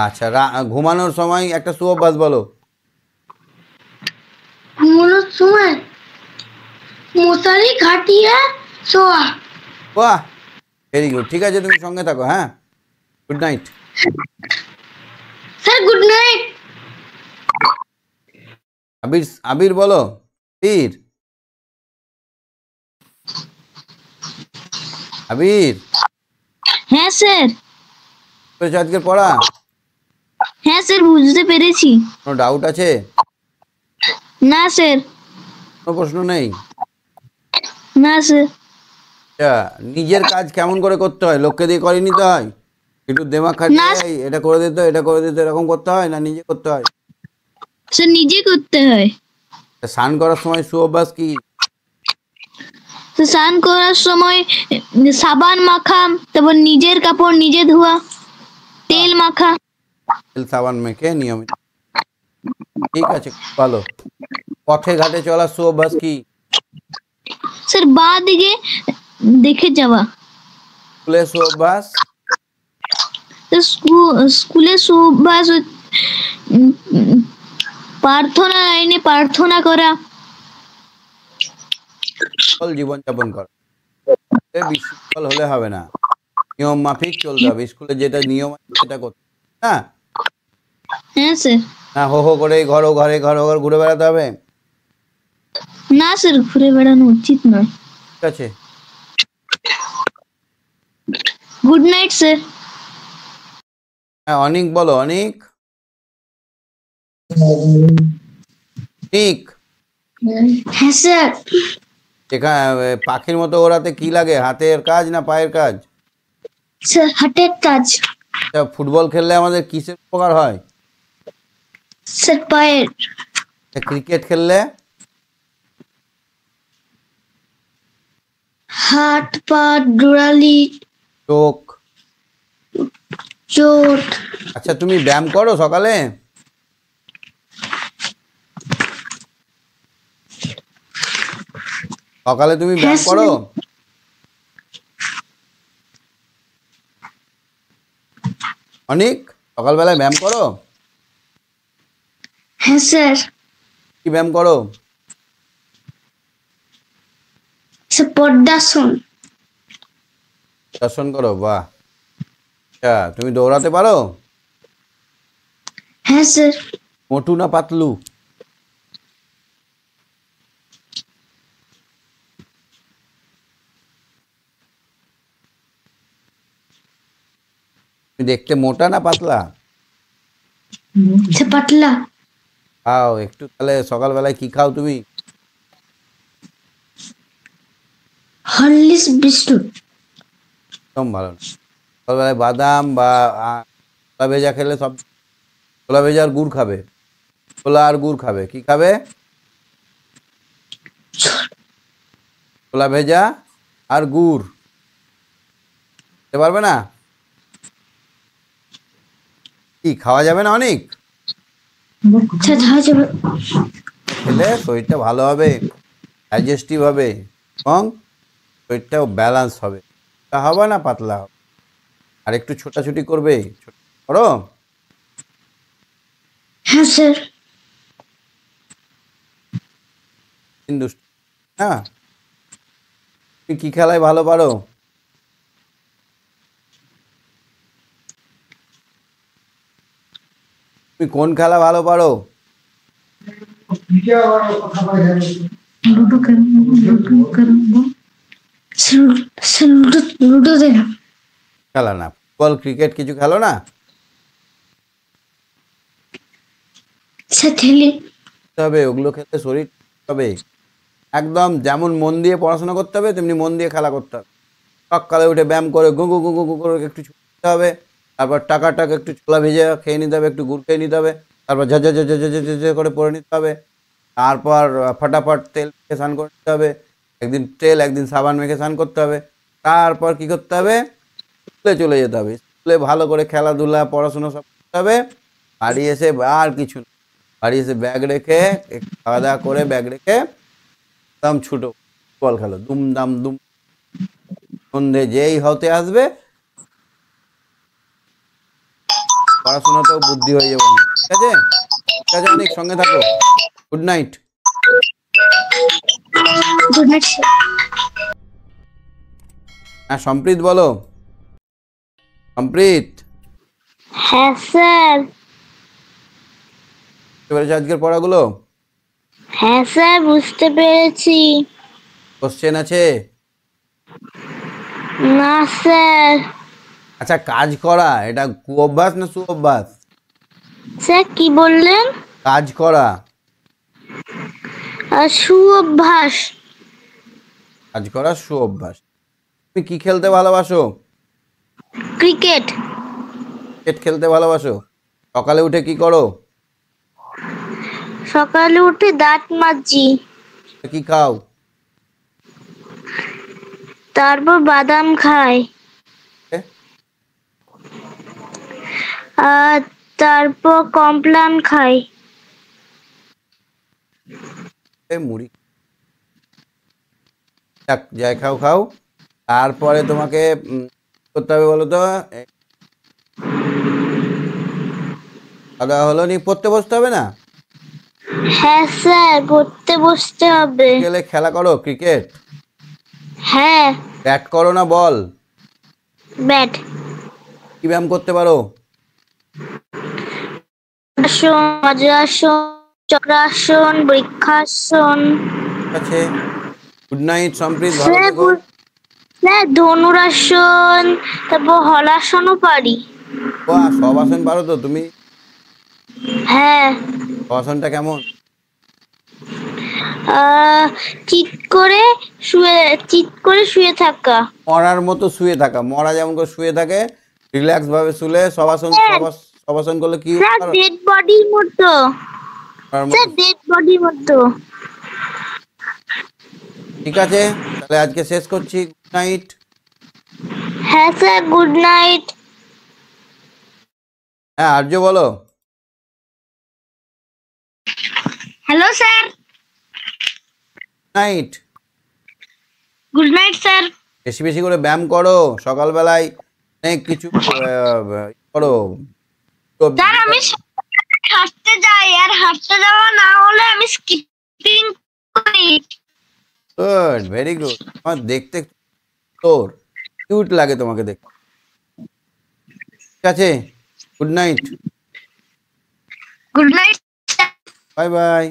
আচ্ছা, ঘুমানোর সময় একটা সুঅভ্যাস বলো। ঘুমানোর সময় মশারি খাটিয়ে শোয়া। বাহ, ভেরি গুড। ঠিক আছে, তুমি সঙ্গে থাকো। হ্যাঁ, good night. Sir good night. Abir, Abir বলো। আবির, আবির, হ্যাঁ স্যার। পেরেছো আজকের পড়া? হ্যাঁ স্যার, বুঝতে পেরেছি। কোনো ডাউট আছে? না স্যার। কোনো প্রশ্ন নেই? না স্যার। আচ্ছা, নিজের কাজ কেমন করে করতে হয়? লোককে দিয়ে করে নিতে হয়? একটু দিমাগ খাটিয়ে না। এই এটা করে দিতে, এটা করে দিতে, এরকম করতে হয় না নিজে করতে হয়? স্যার নিজে করতে হয়। স্নান করার সময় সুঅভ্যাস কি? তো স্নান করার সময় সাবান মাখা, তারপর নিজের কাপড় নিজে ধোয়া, তেল মাখা। তেল সাবান মেখে নিয়মিত। ঠিক আছে, ভালো। পথে ঘাটে চলার সুঅভ্যাস কি? স্যার বাঁ দিকে দেখে যাওয়া। স্কুলের সুঅভ্যাস? তো স্কুলে সুবাস প্রার্থনা লাইনে প্রার্থনা করা। জীবনযাপন করা। বিশৃঙ্খল হলে হবে না, নিয়ম মাফিক চলতে হবে। স্কুলে যেটা নিয়ম আছে সেটা করতে হবে। হ্যাঁ হ্যাঁ স্যার। না, হো হো করে ঘর ঘর ঘুরে বেড়াতে হবে? না স্যার, ঘুরে বেড়ানো উচিত নয়। ঠিক আছে, গুড নাইট স্যার। হ্যাঁ অনিক বলো। অনিক, অনিক, হ্যাঁ স্যার। এখানে পাখির মতো ওড়াতে কি লাগে, হাতের কাজ না পায়ের কাজ? স্যার হাতের কাজ। আচ্ছা, ফুটবল খেললে আমাদের কিসের উপকার হয়? স্যার পায়ের। ক্রিকেট খেললে? হাত পা ডোরালি চোখ। চোট। আচ্ছা, তুমি ব্যায়াম করো সকালে? সকালে তুমি ব্যায়াম হ্যাঁ, করো? অনিক, সকালবেলায় ব্যায়াম করো? হ্যাঁ স্যার। কি ব্যায়াম করো? স্যার পদ্মাসন। দর্শন করো, বাহ। আচ্ছা, তুমি দৌড়াতে পারো? হ্যাঁ স্যার। মোটু না পাতলু? তুমি দেখতে মোটা না পাতলা? স্যার পাতলা। খাও একটু। তাহলে সকালবেলায় কি খাও তুমি? Horlicks biscuit. একদম ভালো না। সকালবেলায় বাদাম বা ছোলা ভেজা খেলে সব। ছোলা ভেজা আর গুড় খাবে। ছোলা আর গুড় খাবে। কি খাবে? ছোলা ভেজা আর গুড় খেতে পারবে না? কি খাওয়া যাবে না অনেক? স্যার খাওয়া যাবে। খেলে শরীরটা ভালো হবে, ডাইজেস্টিভ হবে এবং শরীরটাও ব্যালেন্স হবে, তা হবে না পাতলা হবে। আর একটু ছোটাছুটি করবে, করো। হ্যাঁ স্যার। দুষ্টু, হ্যাঁ। তুমি কি খেলায় ভালো পারো? তুমি কোন খেলা ভালো পারো? লুডো লুডো দেখা। খেলা না, ফুটবল ক্রিকেট কিছু খেলো না? স্যার খেলি। হবে, ওগুলো খেলতে শরীর হবে। একদম যেমন মন দিয়ে পড়াশোনা করতে হবে, তেমনি মন দিয়ে খেলা করতে হবে। সকালে উঠে ব্যায়াম করে গু গু গু গু গু করে একটু ছুটতে হবে, তারপর টাকা একটু ছোলা ভেজে খেয়ে নিতে হবে, একটু গুড় খেয়ে নিতে হবে, তারপর ঝাঝা ঝাঝা ঝাঝা ঝাঝা করে পরে নিতে হবে। তারপর ফটাফট তেল মেখে স্নান করতে হবে, একদিন তেল একদিন সাবান মেখে স্নান করতে হবে। তারপর কি করতে হবে? স্কুলে চলে যেতে হবে, স্কুলে ভালো করে খেলাধুলা পড়াশোনা সব করতে হবে। বাড়ি এসে আর কিছু না, বাড়ি এসে ব্যাগ রেখে একটু খাওয়া দাওয়া করে ব্যাগ রেখে একদম ছুটো বল খেলো, দুমদাম দুম। সন্ধে যেই হতে আসবে পড়াশোনাতেও বুদ্ধি হয়ে যাবে অনেক। ঠিক আছে, ঠিক আছে, অনেক সঙ্গে থাকো। Good night. Good night sir. হ্যাঁ সম্প্রীত বলো। সম্প্রীত, হ্যাঁ স্যার। বুঝতে পেরেছো আজকের পড়াগুলো? হ্যাঁ স্যার, বুঝতে পেরেছি। কোশ্চেন আছে? না স্যার। আচ্ছা, কাজ করা এটা কু অভ্যাস না সু অভ্যাস? স্যার কি বললেন? কাজ করা। সুঅভ্যাস। কাজ করা সু অভ্যাস। তুমি কি খেলতে ভালোবাসো? ক্রিকেট। ক্রিকেট খেলতে ভালোবাসো। সকালে উঠে কি করো? সকালে উঠে দাঁত মাজছি, কি খাও? তারপর বাদাম খাই, আর তারপর কমপ্লান খাই। মুড়ি। যাক, যাই খাও খাও। তারপরে তোমাকে করতে হবে বলো তো, খাওয়া দাওয়া হলো নি, পড়তে বসতে হবে না? হ্যাঁ স্যার, পড়তে বসতে হবে। গেলে খেলা করো ক্রিকেট? হ্যাঁ। ব্যাট করো না বল? ব্যাট। কি ব্যায়াম করতে পারো? আসন, বজ্রাসন, চক্রাসন, বৃক্ষাসন। ঠিক আছে, গুড নাইট সম্প্রীত, ভালো স্যার থেকো। স্যার ধনুরাসন, তারপর হলাসনও পারি। বাহ, সব আসন পারো তো তুমি? হ্যাঁ। আসনটা কেমন? চিৎ করে শুয়ে থাকা। মরার মতো শুয়ে থাকা, মরা যেমন করে শুয়ে থাকে রিল্যাক্স ভাবে শুলে সব আসন, সব আসন করলে কি স্যার উপকার? ডেড বডির মতো। মরার স্যার মতো। ডেড বডির মতো। ঠিক আছে, তাহলে আজকে শেষ করছি। Good night. হ্যাঁ স্যার, গুড নাইট। হ্যাঁ আর্য বলো। Hello sir. Night. Good night sir. বেশি বেশি করে ব্যায়াম করো সকালবেলায়, অনেক কিছু করো। তো স্যার আমি হাঁটতে যাই, আর হাঁটতে যাওয়া না হলে আমি স্কিপিং করি। Good, very good. আমার দেখতে তোর কিউট লাগে তোমাকে দেখতে। ঠিক আছে, good night. Good night. Bye bye.